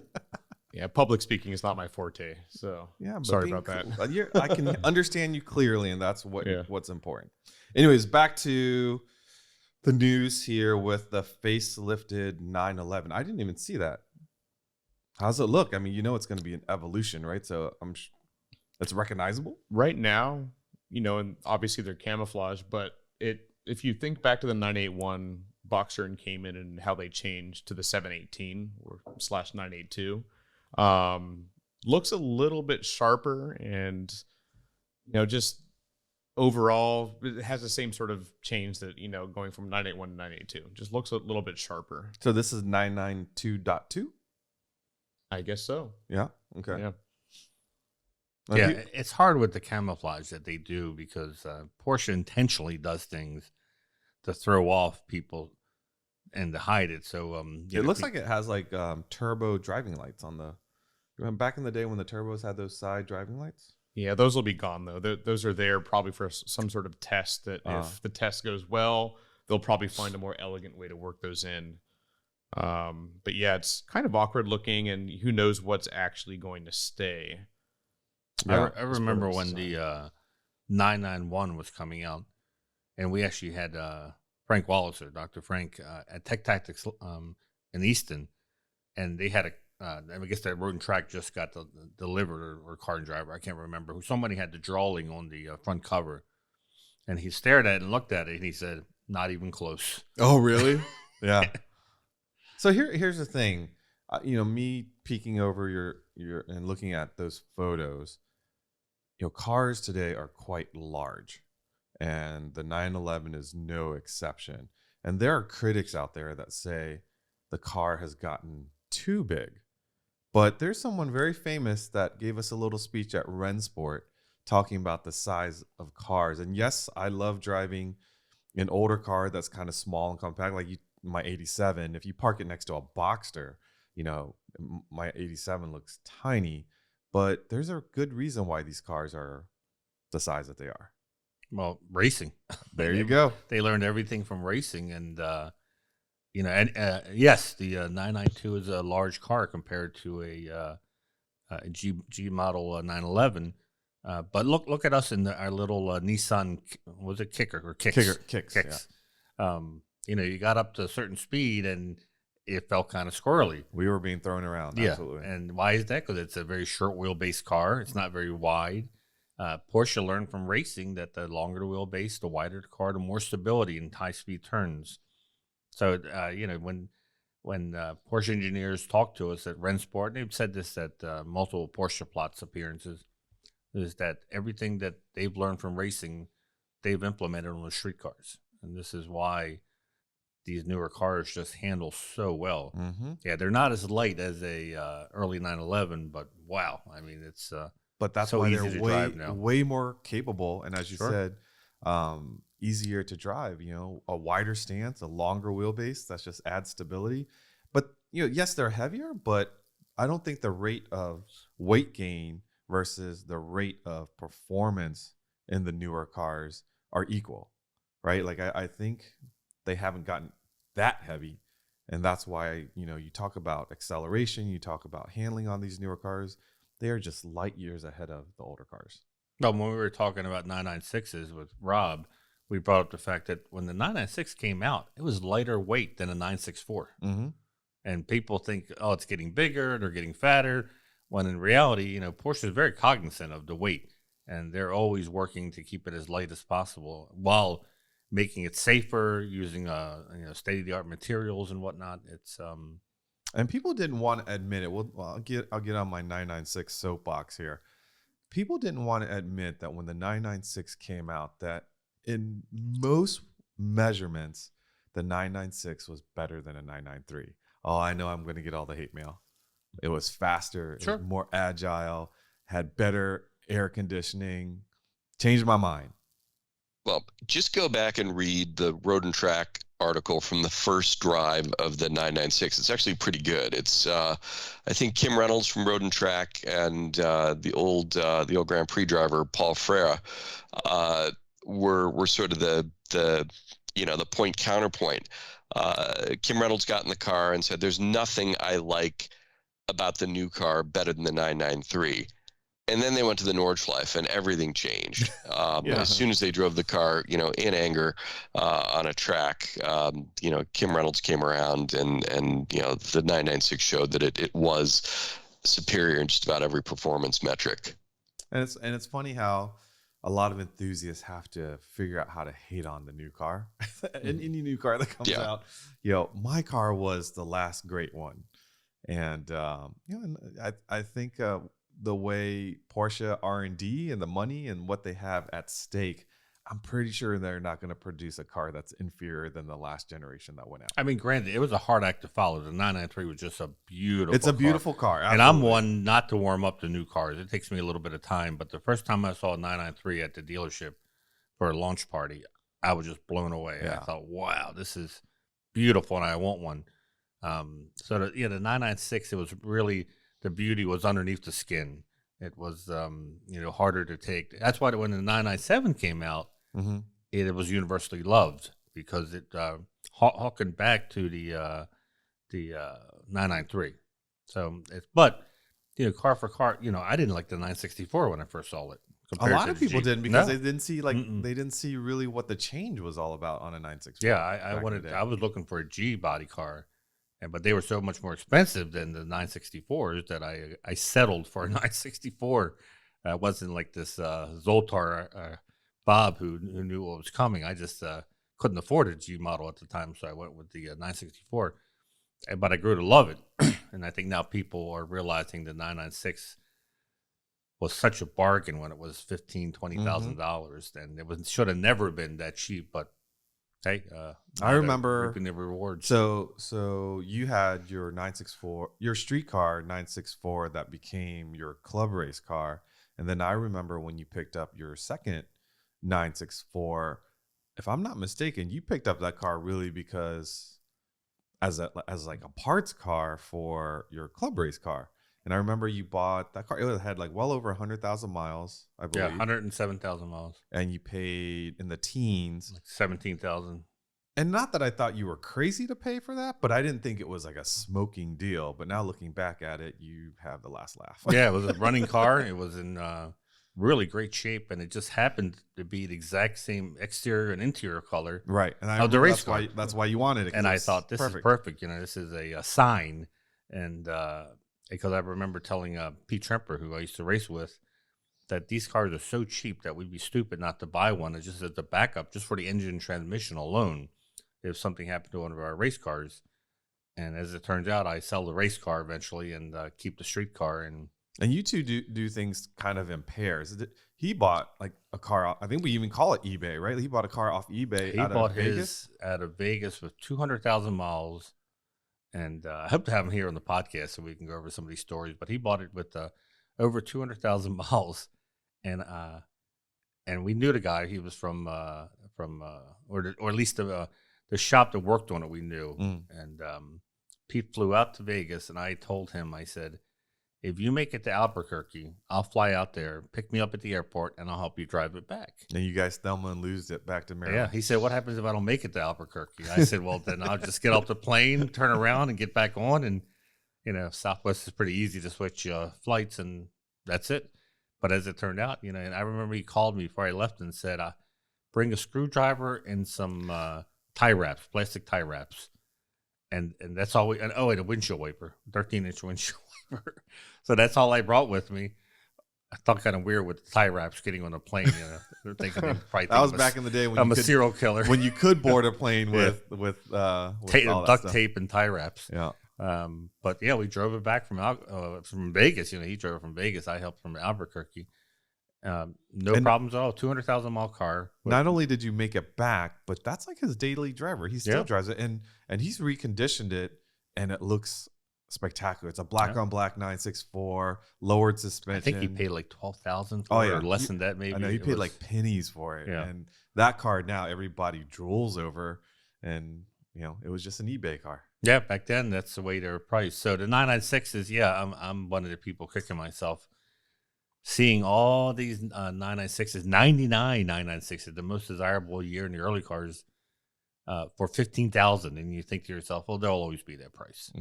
Yeah, public speaking is not my forte, so yeah. Sorry about that. I can understand you clearly, and that's what's important. Anyways, back to the news here with the facelifted 911. I didn't even see that. How's it look? I mean, it's going to be an evolution, right? So it's recognizable right now. And obviously they're camouflaged, but if you think back to the 981 Boxer and Cayman and how they changed to the 718 or /982. Looks a little bit sharper, and just overall it has the same sort of change that going from 981 to 982 just looks a little bit sharper. So this is 992.2. I guess so. Yeah. Okay. Yeah. Yeah, it's hard with the camouflage that they do, because Porsche intentionally does things to throw off people and to hide it. So it looks like it has like turbo driving lights on the. Remember back in the day when the turbos had those side driving lights? Yeah, those will be gone though. Those are there probably for some sort of test. That if the test goes well, they'll probably find a more elegant way to work those in. But yeah, it's kind of awkward looking, and who knows what's actually going to stay. Yeah, I remember when the 991 was coming out, and we actually had Frank Walliser, Dr. Frank, at Tech Tactics in Easton, and they had I guess that road and track just got delivered, or car and driver, I can't remember. Somebody had the drawing on the front cover, and he stared at it and looked at it, and he said, "Not even close." Oh, really? Yeah. So here's the thing, me peeking over your and looking at those photos. Cars today are quite large, and the 911 is no exception. And there are critics out there that say the car has gotten too big. But there's someone very famous that gave us a little speech at Rennsport talking about the size of cars. And yes, I love driving an older car that's kind of small and compact, like my 87. If you park it next to a Boxster, my 87 looks tiny. But there's a good reason why these cars are the size that they are. Well, racing. There you go. They learned everything from racing, and yes, the 992 is a large car compared to a G model 911. But look at us in our little Nissan. Was it Kicker or Kicks? Kicks. Yeah. You got up to a certain speed and it felt kind of squirrely. We were being thrown around. Yeah. Absolutely. And why is that? Because it's a very short wheelbase car. It's not very wide. Porsche learned from racing that the longer the wheelbase, the wider the car, the more stability in high-speed turns. So, when Porsche engineers talk to us at Rennsport, they've said this at multiple Porsche Plots appearances, is that everything that they've learned from racing, they've implemented on the street cars. And this is why these newer cars just handle so well. Mm-hmm. Yeah, they're not as light as a early 911, but wow, I mean, it's but that's so why easy they're to drive now. way more capable, and as you Sure. said, easier to drive. A wider stance, a longer wheelbase, that's just adds stability. But yes, they're heavier, but I don't think the rate of weight gain versus the rate of performance in the newer cars are equal, right? Like I think they haven't gotten that heavy. And that's why, you talk about acceleration, you talk about handling on these newer cars. They are just light years ahead of the older cars. No, when we were talking about 996s with Rob, we brought up the fact that when the 996 came out, it was lighter weight than a 964. Mm-hmm. And people think, oh, it's getting bigger, they're getting fatter. When in reality, Porsche is very cognizant of the weight, and they're always working to keep it as light as possible while making it safer, using state-of-the-art materials and whatnot. It's and people didn't want to admit it. Well, I'll get on my 996 soapbox here. People didn't want to admit that when the 996 came out, that in most measurements, the 996 was better than a 993. Oh, I know I'm going to get all the hate mail. It was faster, Sure. It was more agile, had better air conditioning. Changed my mind. Well, just go back and read the Road and Track article from the first drive of the 996. It's actually pretty good. It's I think Kim Reynolds from Road and Track and the old Grand Prix driver Paul Frere were sort of the point counterpoint. Kim Reynolds got in the car and said, "There's nothing I like about the new car better than the 993." And then they went to the Nordschleife, and everything changed. As soon as they drove the car, in anger on a track, Kim Reynolds came around, and the 996 showed that it was superior in just about every performance metric. And it's funny how a lot of enthusiasts have to figure out how to hate on the new car. Any new car that comes out, my car was the last great one, and I think. The way Porsche R&D and the money and what they have at stake, I'm pretty sure they're not going to produce a car that's inferior than the last generation that went out. I mean, granted, it was a hard act to follow. The 993 was just a beautiful It's a beautiful car. And I'm one not to warm up to new cars. It takes me a little bit of time. But the first time I saw a 993 at the dealership for a launch party, I was just blown away. Yeah. I thought, wow, this is beautiful, and I want one. The 996, it was really... The beauty was underneath the skin. It was, harder to take. That's why when the 997 came out, it was universally loved because it harkened back to the 993. So, car for car, I didn't like the 964 when I first saw it. A lot of people didn't because they didn't see they didn't see really what the change was all about on a 964. Yeah, I was looking for a G body car. But they were so much more expensive than the 964s that I settled for a 964. It wasn't like this Zoltar Bob who knew what was coming. I just couldn't afford a G model at the time, so I went with the 964. But I grew to love it, and I think now people are realizing the 996 was such a bargain when it was $15,000-$20,000, and it should have never been that cheap, but. Hey, I remember reaping the rewards. So you had your 964, your street car 964 that became your club race car, and then I remember when you picked up your second 964. If I'm not mistaken, you picked up that car really because as like a parts car for your club race car. And I remember you bought that car. It had like well over 100,000 miles, I believe. Yeah, 107,000 miles. And you paid in the teens. Like 17,000. And not that I thought you were crazy to pay for that, but I didn't think it was like a smoking deal. But now looking back at it, you have the last laugh. Yeah, it was a running car. It was in really great shape, and it just happened to be the exact same exterior and interior color. Right. And I the race car. That's why you wanted it. And I thought, this is perfect. This is a sign. And because I remember telling Pete Tremper, who I used to race with, that these cars are so cheap that we'd be stupid not to buy one. It's just as a backup, just for the engine and transmission alone, if something happened to one of our race cars. And as it turns out, I sell the race car eventually and keep the street car. And you two do things kind of in pairs. He bought like a car. I think we even call it eBay, right? He bought a car off eBay. He bought his out of Vegas with 200,000 miles. And I hope to have him here on the podcast so we can go over some of these stories. But he bought it with over 200,000 miles, and we knew the guy. He was from or at least the shop that worked on it. We knew, and Pete flew out to Vegas, and I told him, I said, if you make it to Albuquerque, I'll fly out there, pick me up at the airport, and I'll help you drive it back. And you guys Thelma and lose it back to Maryland. Yeah, he said, what happens if I don't make it to Albuquerque? I said, well, then I'll just get off the plane, turn around, and get back on. And, Southwest is pretty easy to switch flights, and that's it. But as it turned out, and I remember he called me before I left and said, bring a screwdriver and some tie wraps, plastic tie wraps. And that's all and a windshield wiper, 13-inch windshield wiper. So that's all I brought with me. I felt kind of weird with the tie wraps getting on a plane. They're thinking that was back in the day when I'm a serial killer. When you could board a plane with duct tape and tie wraps. Yeah. But yeah, we drove it back from Vegas. He drove it from Vegas. I helped from Albuquerque. No problems at all. 200,000 mile car. Not only did you make it back, but that's like his daily driver. He still drives it, and he's reconditioned it, and it looks spectacular. It's a black on black 964, lowered suspension. I think he paid like $12,000 for it, or less than that maybe. I know he paid like pennies for it. Yeah. And that car now everybody drools over, and it was just an eBay car. Yeah, back then that's the way they were priced. So the 996s, I'm one of the people kicking myself. Seeing all these 996s, 99 996s, the most desirable year in the early cars, for $15,000, and you think to yourself, well, they'll always be that price.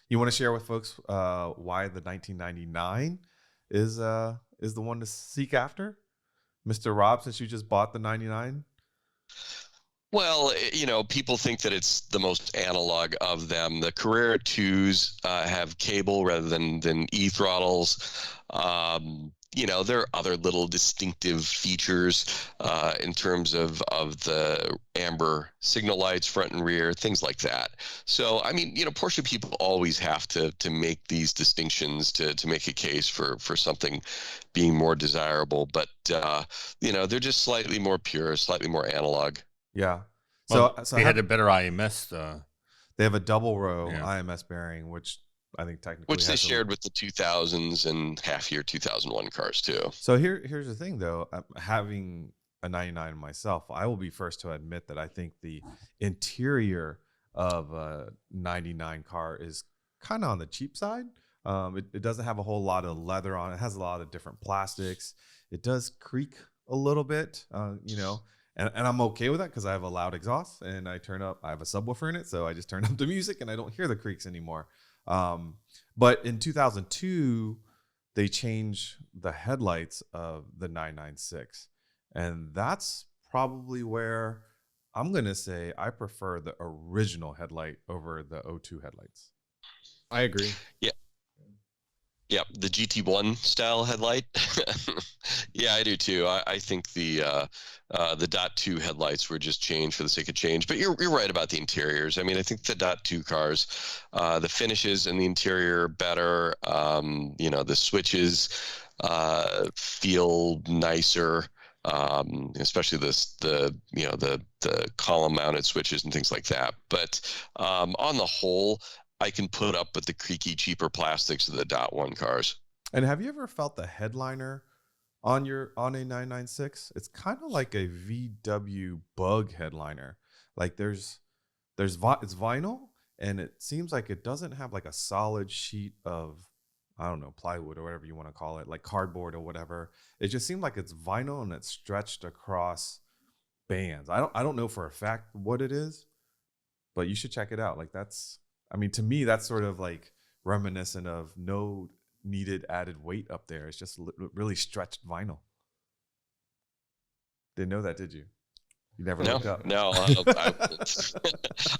You want to share with folks why the 1999 is the one to seek after, Mr. Rob? Since you just bought the 99. Well, people think that it's the most analog of them. The Carrera 2s have cable rather than e-throttles. There are other little distinctive features in terms of the amber signal lights, front and rear, things like that. So, Porsche people always have to make these distinctions to make a case for something being more desirable. But, they're just slightly more pure, slightly more analog. Yeah. So they had a better IMS. They have a double row IMS bearing, which I think technically they shared with the 2000s and half year 2001 cars too. So here's the thing though, having a 99 myself, I will be first to admit that I think the interior of a 99 car is kind of on the cheap side. It doesn't have a whole lot of leather on it. It has a lot of different plastics. It does creak a little bit, and I'm okay with that because I have a loud exhaust and I have a subwoofer in it. So I just turn up the music and I don't hear the creaks anymore. But in 2002, they changed the headlights of the 996. And that's probably where I'm going to say I prefer the original headlight over the 02 headlights. I agree. Yeah. Yeah, the GT1 style headlight. Yeah, I do too. I think the Dot 2 headlights were just changed for the sake of change. But you're right about the interiors. I think the Dot 2 cars, the finishes in the interior are better. The switches feel nicer. Especially the column mounted switches and things like that. But on the whole, I can put up with the creaky, cheaper plastics of the Dot 1 cars. And have you ever felt the headliner on a 996? It's kind of like a VW Bug headliner. Like it's vinyl, and it seems like it doesn't have like a solid sheet of, I don't know, plywood or whatever you want to call it, like cardboard or whatever. It just seems like it's vinyl and it's stretched across bands. I don't know for a fact what it is, but you should check it out. Like to me, that's sort of like reminiscent of no needed added weight up there. It's just really stretched vinyl. Didn't know that, did you? You never looked up. No,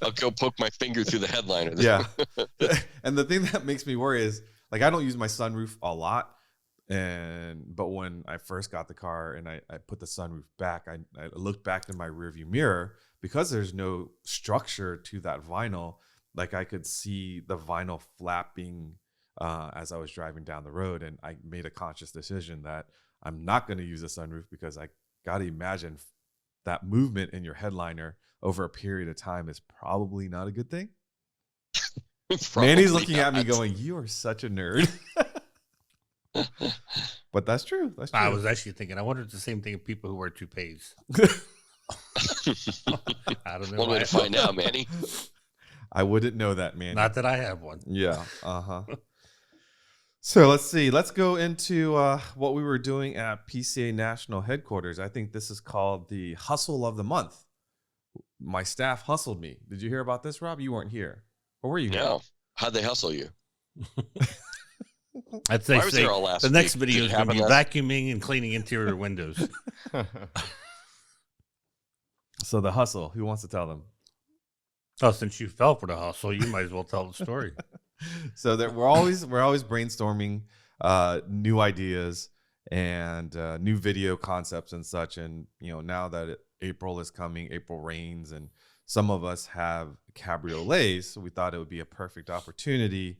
I'll go poke my finger through the headliner. Yeah. And the thing that makes me worry is, like, I don't use my sunroof a lot. But when I first got the car and I put the sunroof back, I looked back in my rearview mirror, because there's no structure to that vinyl. Like, I could see the vinyl flapping as I was driving down the road, and I made a conscious decision that I'm not going to use a sunroof, because I got to imagine that movement in your headliner over a period of time is probably not a good thing. Manny's looking at me going, "You are such a nerd." But that's true. That's true. I was actually thinking, I wonder if it's the same thing of people who wear toupees. I don't know. One way to find out, Manny. I wouldn't know that, man. Not that I have one. Yeah. Uh-huh. So let's see. Let's go into what we were doing at PCA National Headquarters. I think this is called the Hustle of the Month. My staff hustled me. Did you hear about this, Rob? You weren't here. Or were you here? No. How'd they hustle you? I'd say I was there all last the next week. video Did is it going to be happen vacuuming and cleaning interior windows. So the hustle. Who wants to tell them? Oh, since you fell for the hustle, you might as well tell the story. So that we're always brainstorming new ideas and new video concepts and such. And now that April is coming, April rains, and some of us have cabriolets, so we thought it would be a perfect opportunity.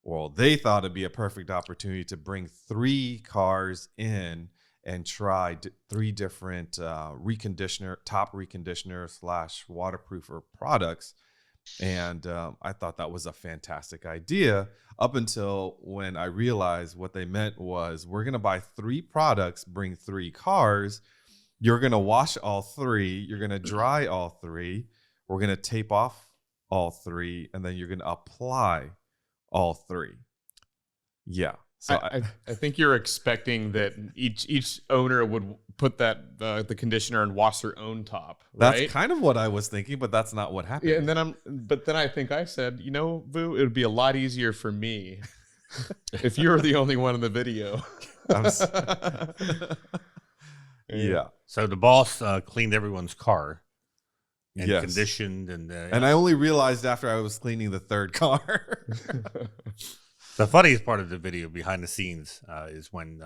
Well, they thought it'd be a perfect opportunity to bring 3 cars in and try 3 different top reconditioner / waterproofer products. And I thought that was a fantastic idea up until when I realized what they meant was we're going to buy 3 products, bring 3 cars. You're going to wash all 3. You're going to dry all 3. We're going to tape off all 3. And then you're going to apply all 3. Yeah. So I think you're expecting that each owner would put that the conditioner and wash their own top. Right? That's kind of what I was thinking, but that's not what happened. Yeah, and then I think I said, Vu, it would be a lot easier for me if you were the only one in the video. Yeah. So the boss cleaned everyone's car and Yes. conditioned, and I only realized after I was cleaning the 3rd car. the funniest part of the video behind the scenes is when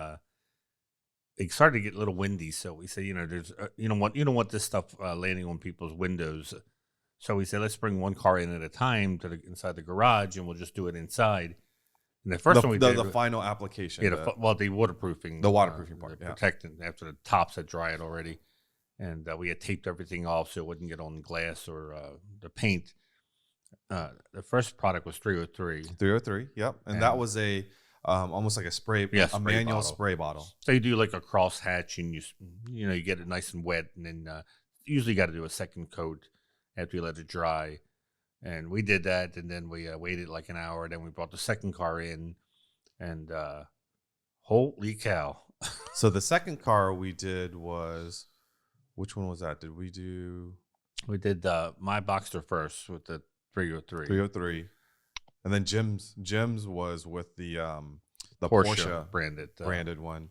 it started to get a little windy. So we said, there's you don't want this stuff landing on people's windows. So we said, let's bring 1 car in at a time to inside the garage, and we'll just do it inside. And the first one we did, the final application. yeah, the waterproofing, the waterproofing part, the yeah. protecting after the tops had dried already, and we had taped everything off so it wouldn't get on the glass or the paint. The first product was 303. 303, yep. And that was a almost like a spray manual spray bottle. So you do like a cross hatch, and you get it nice and wet, and then usually got to do a second coat after you let it dry. And we did that, and then we waited like an hour. Then we brought the second car in, and holy cow! So the second car we did was, which one was that? Did we do? We did my Boxster first with the 303. 303, and then Jim's was with the Porsche branded one.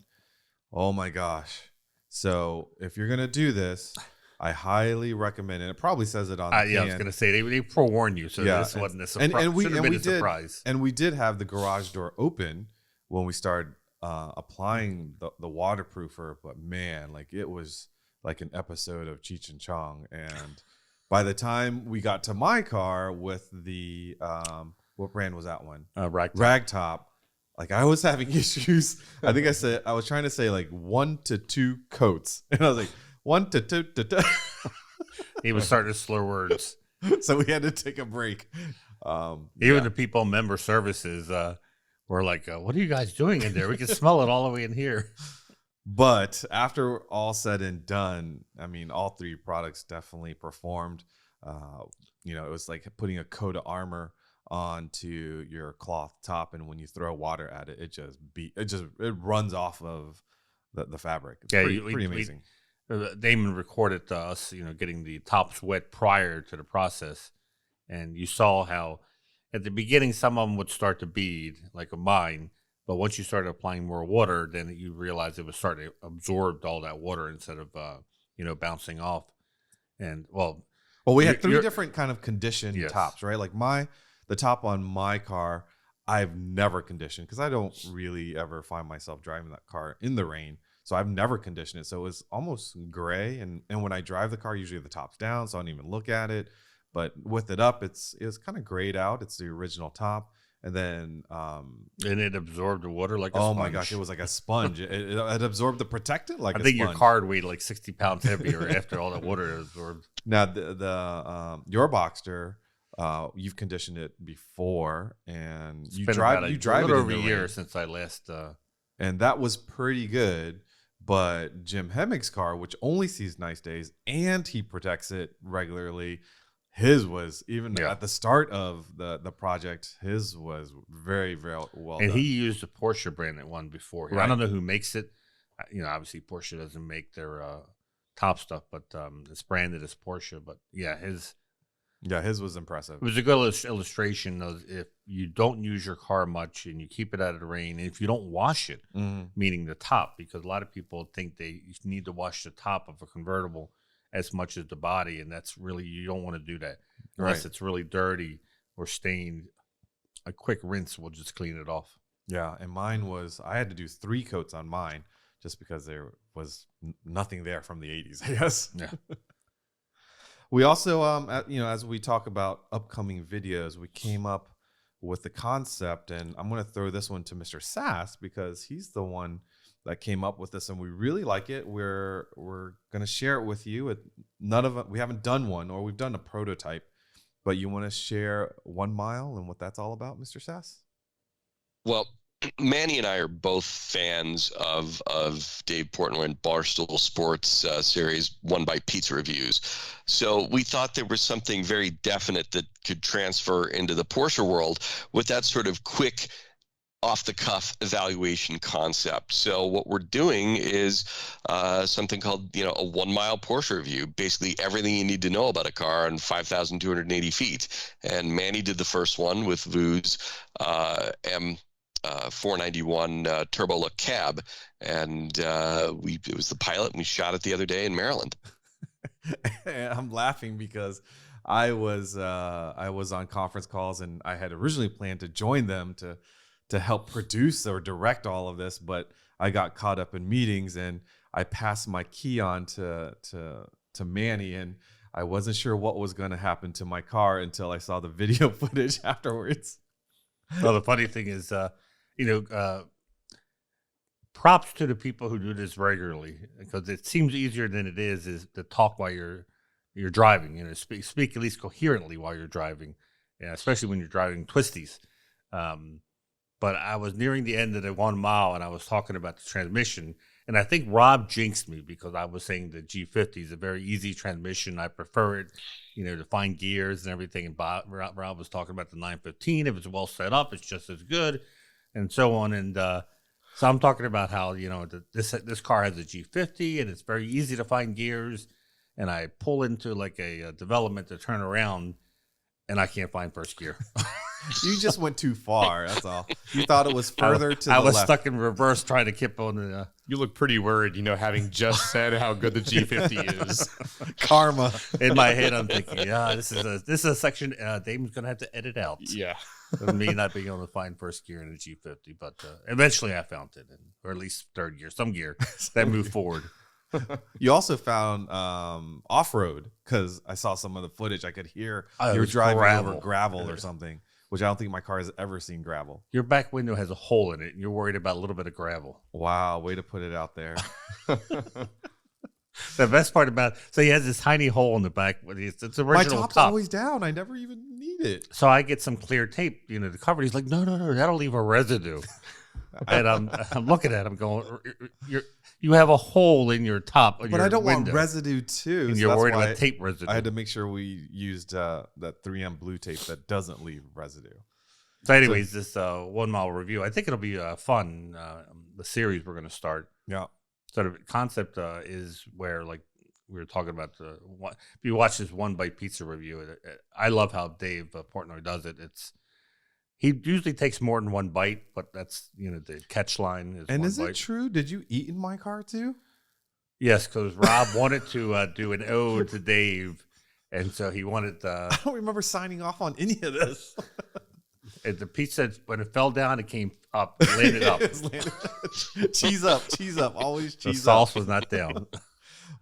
Oh my gosh! So if you're gonna do this, I highly recommend it. It probably says it on the can. Yeah, I was going to say, they forewarned you, so this wasn't a surprise. And we did, surprise. And we did have the garage door open when we started applying the waterproofer, but man, like it was like an episode of Cheech and Chong. And by the time we got to my car with the, what brand was that one? Ragtop. Like I was having issues. I think I was trying to say like 1 to 2 coats. And I was like, 1 to 2 to 2. He was starting to slur words. So we had to take a break. Even the people in member services were like, what are you guys doing in there? We can smell it all the way in here. But after all said and done, I mean, all 3 products definitely performed. It was like putting a coat of armor onto your cloth top, and when you throw water at it, it runs off of the fabric. It's pretty amazing. Damon recorded us, getting the tops wet prior to the process, and you saw how at the beginning some of them would start to bead, like mine, but once you started applying more water, then you realized it was starting to absorb all that water instead of bouncing off. And we had 3 different kind of conditioned tops, right? Like the top on my car, I've never conditioned because I don't really ever find myself driving that car in the rain. So I've never conditioned it. So it was almost gray. And when I drive the car, usually the top's down, so I don't even look at it. But with it up, it's kind of grayed out. It's the original top. And then and it absorbed the water like a sponge. Oh my gosh, it was like a sponge. it absorbed the protectant like a sponge. I think your car weighed like 60 pounds heavier after all that water absorbed. Now your Boxster, you've conditioned it before, and you drive it over a year since I last and that was pretty good. But Jim Hemmig's car, which only sees nice days and he protects it regularly, his was even Yeah. at the start of the project. His was very, very well And done. he used the Porsche brand that one before. I Right. don't know who makes it. Obviously Porsche doesn't make their top stuff, but it's branded as Porsche. But yeah, his was impressive. it was a good illustration of if you don't use your car much and you keep it out of the rain, and if you don't wash it, meaning the top, because a lot of people think they need to wash the top of a convertible as much as the body, and that's really, you don't want to do that unless Right. it's really dirty or stained. A quick rinse will just clean it off. Yeah, and mine was, I had to do 3 coats on mine just because there was nothing there from the 80s, I guess. Yeah. We also, as we talk about upcoming videos, we came up with the concept, and I'm going to throw this one to Mr. Sass because he's the one that came up with this, and we really like it. We're going to share it with you. We haven't done one, or we've done a prototype, but you want to share 1 mile and what that's all about, Mr. Sass? Well, Manny and I are both fans of Dave Portnoy Barstool Sports series One Bite Pizza Reviews. So we thought there was something very definite that could transfer into the Porsche world with that sort of quick, off-the-cuff evaluation concept. So what we're doing is something called, a 1 mile Porsche review, basically everything you need to know about a car on 5,280 feet. And Manny did the first one with Vu's M491 Turbo Look cab, and it was the pilot, and we shot it the other day in Maryland. I'm laughing because I was on conference calls, and I had originally planned to join them to help produce or direct all of this, but I got caught up in meetings, and I passed my key on to Manny, and I wasn't sure what was going to happen to my car until I saw the video footage afterwards. Well, the funny thing is, props to the people who do this regularly, because it seems easier than it is to talk while you're driving. Speak at least coherently while you're driving, especially when you're driving twisties. But I was nearing the end of the 1 mile, and I was talking about the transmission, and I think Rob jinxed me because I was saying the G50 is a very easy transmission. I prefer it, to find gears and everything. And Rob was talking about the 915. If it's well set up, it's just as good, and so on. And so I'm talking about how this car has a G50, and it's very easy to find gears. And I pull into like a development to turn around, and I can't find first gear. You just went too far. That's all. You thought it was further to the I was left. stuck in reverse trying to keep on the. You look pretty worried, having just said how good the G50 is. Karma. In my head, I'm thinking, this is a section Damon's gonna have to edit out. Yeah. Of me not being able to find first gear in a G50, but eventually I found it, or at least third gear, some gear that moved forward. You also found off-road, because I saw some of the footage. I could hear it you were was driving gravel. over gravel or something, which I don't think my car has ever seen gravel. Your back window has a hole in it, and you're worried about a little bit of gravel. Wow, way to put it out there. The best part about so he has this tiny hole in the back. It's My original top's top. always down. I never even need it. So I get some clear tape, to cover it. He's like, no, that'll leave a residue. And I'm looking at him going, you have a hole in your top of But your I don't window, want residue too. and so you're that's worried why about tape residue. I had to make sure we used that 3M blue tape that doesn't leave residue. So anyways, this 1 mile review, I think it'll be fun, the series we're going to start. Yeah. Sort of concept is where, like we were talking about, if you watch this One Bite Pizza review, I love how Dave Portnoy does it. He usually takes more than one bite, but that's, the catch line is And one is bite. it true? Did you eat in my car too? Yes, because Rob wanted to do an ode to Dave, and so he wanted I don't remember signing off on any of this. the pizza, when it fell down, it came up, landed up. Cheese up, always The cheese up. sauce was not down.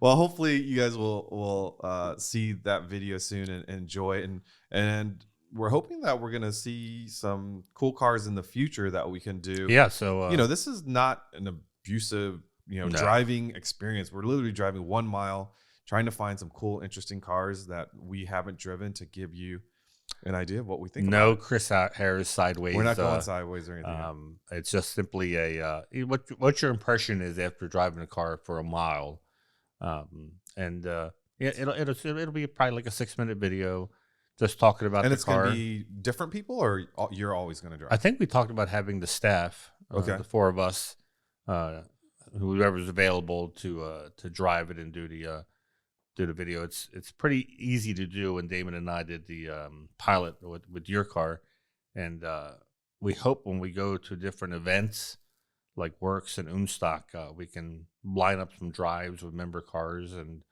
Well, hopefully you guys will see that video soon and enjoy it. And we're hoping that we're going to see some cool cars in the future that we can do. Yeah, so This is not an abusive, No. driving experience. We're literally driving 1 mile, trying to find some cool, interesting cars that we haven't driven to give you an idea of what we think. no about it. Chris Harris sideways. We're not going sideways or anything. It's just simply what your impression is after driving a car for a mile, it'll be probably like a 6-minute video. just talking about And the it's car. going to be different people, or you're always going to drive? I think we talked about having the staff, Okay. the four of us, whoever's available to drive it and do the video. It's pretty easy to do. And Damon and I did the pilot with your car, and we hope when we go to different events like Works and Umstock, we can line up some drives with member cars. And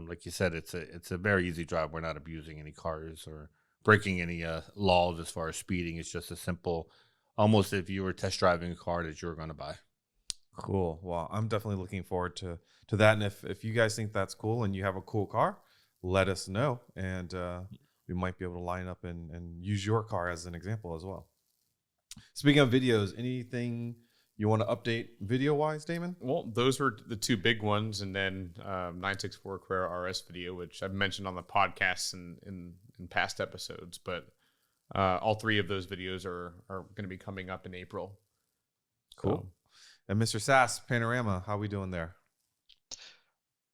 like you said, it's a very easy drive. We're not abusing any cars or breaking any laws as far as speeding. It's just a simple, almost if you were test driving a car that you were going to buy. Cool. Well, I'm definitely looking forward to that. And if you guys think that's cool and you have a cool car, let us know. And we might be able to line up and use your car as an example as well. Speaking of videos, anything you want to update video-wise, Damon? Well, those were the two big ones, and then 964 Carrera RS video, which I've mentioned on the podcast in past episodes. But all three of those videos are going to be coming up in April. Cool. And Mr. Sass, Panorama, how we doing there?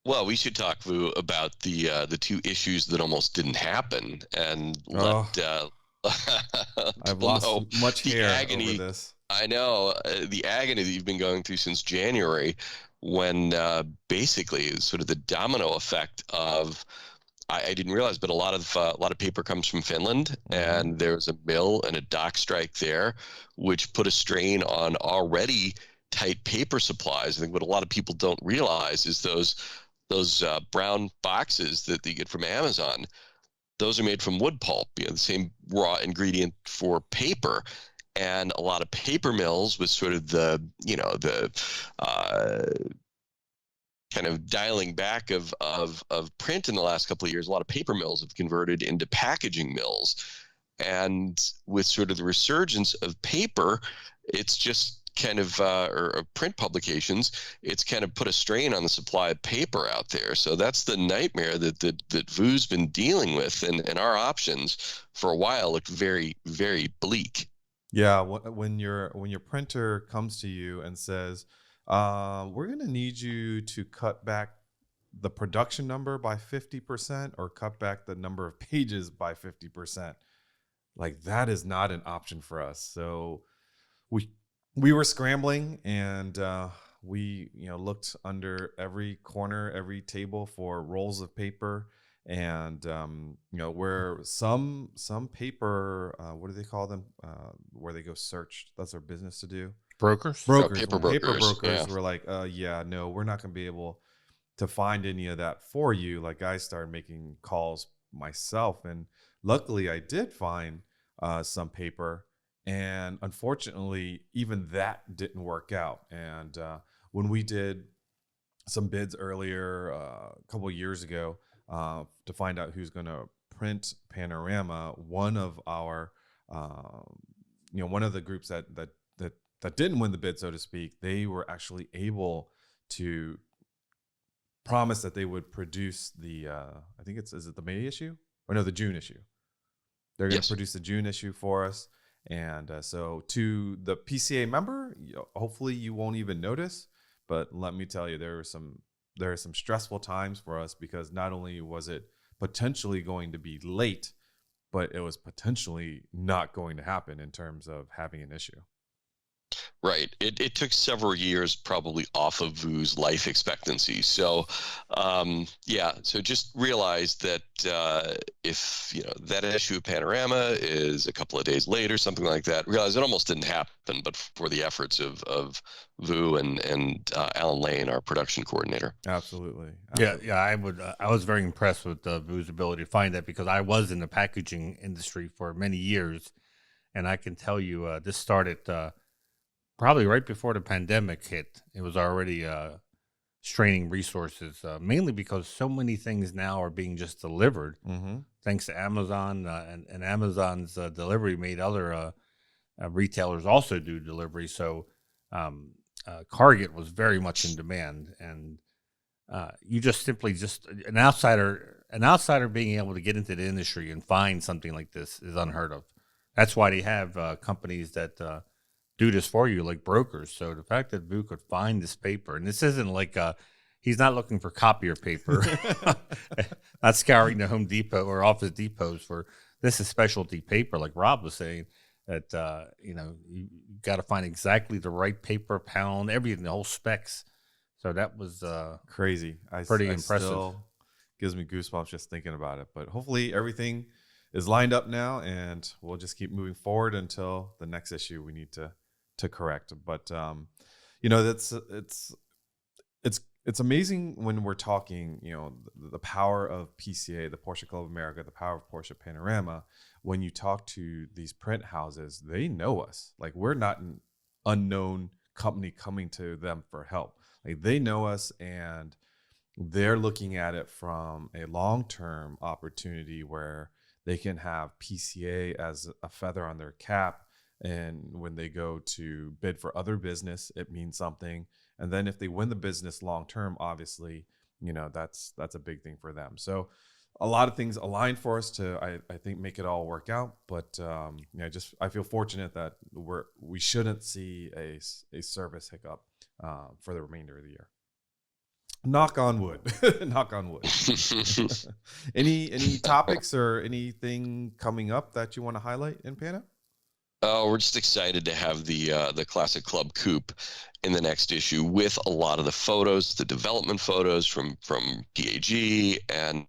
Well, we should talk, Vu, about the two issues that almost didn't happen, and let I've lost much hair agony over this. I know the agony that you've been going through since January, when basically it's sort of the domino effect of I didn't realize, but a lot of paper comes from Finland, and there's a mill and a dock strike there, which put a strain on already tight paper supplies. I think what a lot of people don't realize is those brown boxes that they get from Amazon. Those are made from wood pulp, the same raw ingredient for paper. And a lot of paper mills, with sort of the kind of dialing back of print in the last couple of years, a lot of paper mills have converted into packaging mills. And with sort of the resurgence of paper, it's just kind of, or print publications, it's kind of put a strain on the supply of paper out there. So that's the nightmare that Vu's been dealing with. And our options for a while looked very, very bleak. Yeah, when your printer comes to you and says, we're going to need you to cut back the production number by 50% or cut back the number of pages by 50%, like that is not an option for us. So we were scrambling, and we looked under every corner, every table for rolls of paper. And where some paper, what do they call them? Where they go search. That's their business to do. Brokers. Paper brokers. Paper brokers Yeah. were like, no, we're not going to be able to find any of that for you. Like, I started making calls myself, and luckily I did find some paper. And unfortunately, even that didn't work out. And when we did some bids earlier, a couple of years ago, to find out who's going to print Panorama, one of our, one of the groups that didn't win the bid, so to speak, they were actually able to promise that they would produce the, I think is it the May issue? Or no, the June issue. They're going to produce the June issue for us. And so to the PCA member, hopefully you won't even notice, but let me tell you, there are some stressful times for us, because not only was it potentially going to be late, but it was potentially not going to happen in terms of having an issue. Right. It took several years probably off of Vu's life expectancy. So, so just realize that if, that issue of Panorama is a couple of days later, something like that, realize it almost didn't happen, but for the efforts of Vu and Alan Lane, our production coordinator. Absolutely. Yeah, I was very impressed with Vu's ability to find that, because I was in the packaging industry for many years, and I can tell you this started probably right before the pandemic hit. It was already straining resources, mainly because so many things now are being just delivered, thanks to Amazon, and Amazon's delivery made other retailers also do delivery. So Carget was very much in demand, and you just simply an outsider being able to get into the industry and find something like this is unheard of. That's why they have companies that do this for you, like brokers. So the fact that Vu could find this paper, and this isn't like he's not looking for copier paper, not scouring the Home Depot or Office Depots for this is specialty paper, like Rob was saying. That you got to find exactly the right paper pound, everything, the whole specs. So that was crazy. Pretty impressive. Still gives me goosebumps just thinking about it. But hopefully everything is lined up now, and we'll just keep moving forward until the next issue we need to correct. But it's amazing when we're talking, the power of PCA, the Porsche Club America, the power of Porsche Panorama. When you talk to these print houses, they know us. Like, we're not an unknown company coming to them for help. Like, they know us, and they're looking at it from a long-term opportunity where they can have PCA as a feather on their cap. And when they go to bid for other business, it means something. And then if they win the business long-term, obviously, that's a big thing for them. So a lot of things aligned for us to, I think, make it all work out. But I feel fortunate that we shouldn't see a service hiccup for the remainder of the year. Knock on wood. Knock on wood. Any topics or anything coming up that you want to highlight in Pano? Oh, we're just excited to have the Classic Club Coupe in the next issue with a lot of the photos, the development photos from PAG, and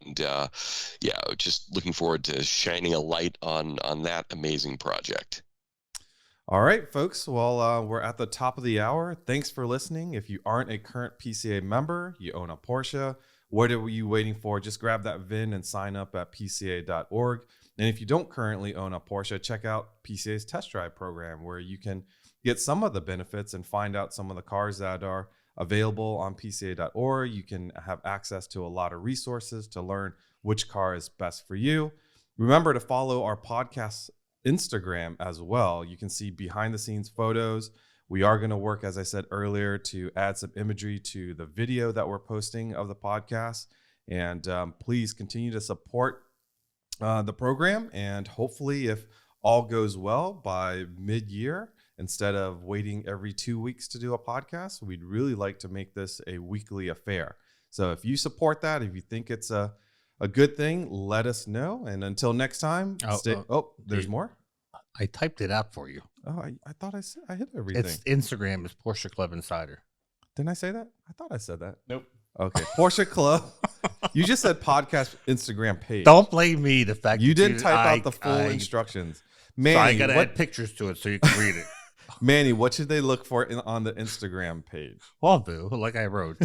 just looking forward to shining a light on that amazing project. All right, folks. Well, we're at the top of the hour. Thanks for listening. If you aren't a current PCA member, you own a Porsche, what are you waiting for? Just grab that VIN and sign up at pca.org. And if you don't currently own a Porsche, check out PCA's test drive program, where you can get some of the benefits and find out some of the cars that are available on pca.org. You can have access to a lot of resources to learn which car is best for you. Remember to follow our podcast Instagram as well. You can see behind the scenes photos. We are going to work, as I said earlier, to add some imagery to the video that we're posting of the podcast. And please continue to support the program, and hopefully, if all goes well, by mid-year, instead of waiting every 2 weeks to do a podcast, we'd really like to make this a weekly affair. So if you support that, if you think it's a good thing, let us know. And until next time, there's more. I typed it out for you. Oh, I thought I hit everything. It's Instagram is Porsche Club Insider. Didn't I say that? I thought I said that. Nope. Okay, Porsche Club. You just said podcast Instagram page. Don't blame me. The fact you didn't type out the full instructions. Manny, so I got to add pictures to it so you can read it. Manny, what should they look for on the Instagram page? Well, Boo, like I wrote,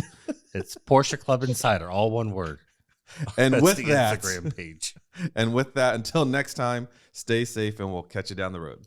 it's Porsche Club Insider, all one word. And That's with the that, Instagram page. And with that, until next time, stay safe, and we'll catch you down the road.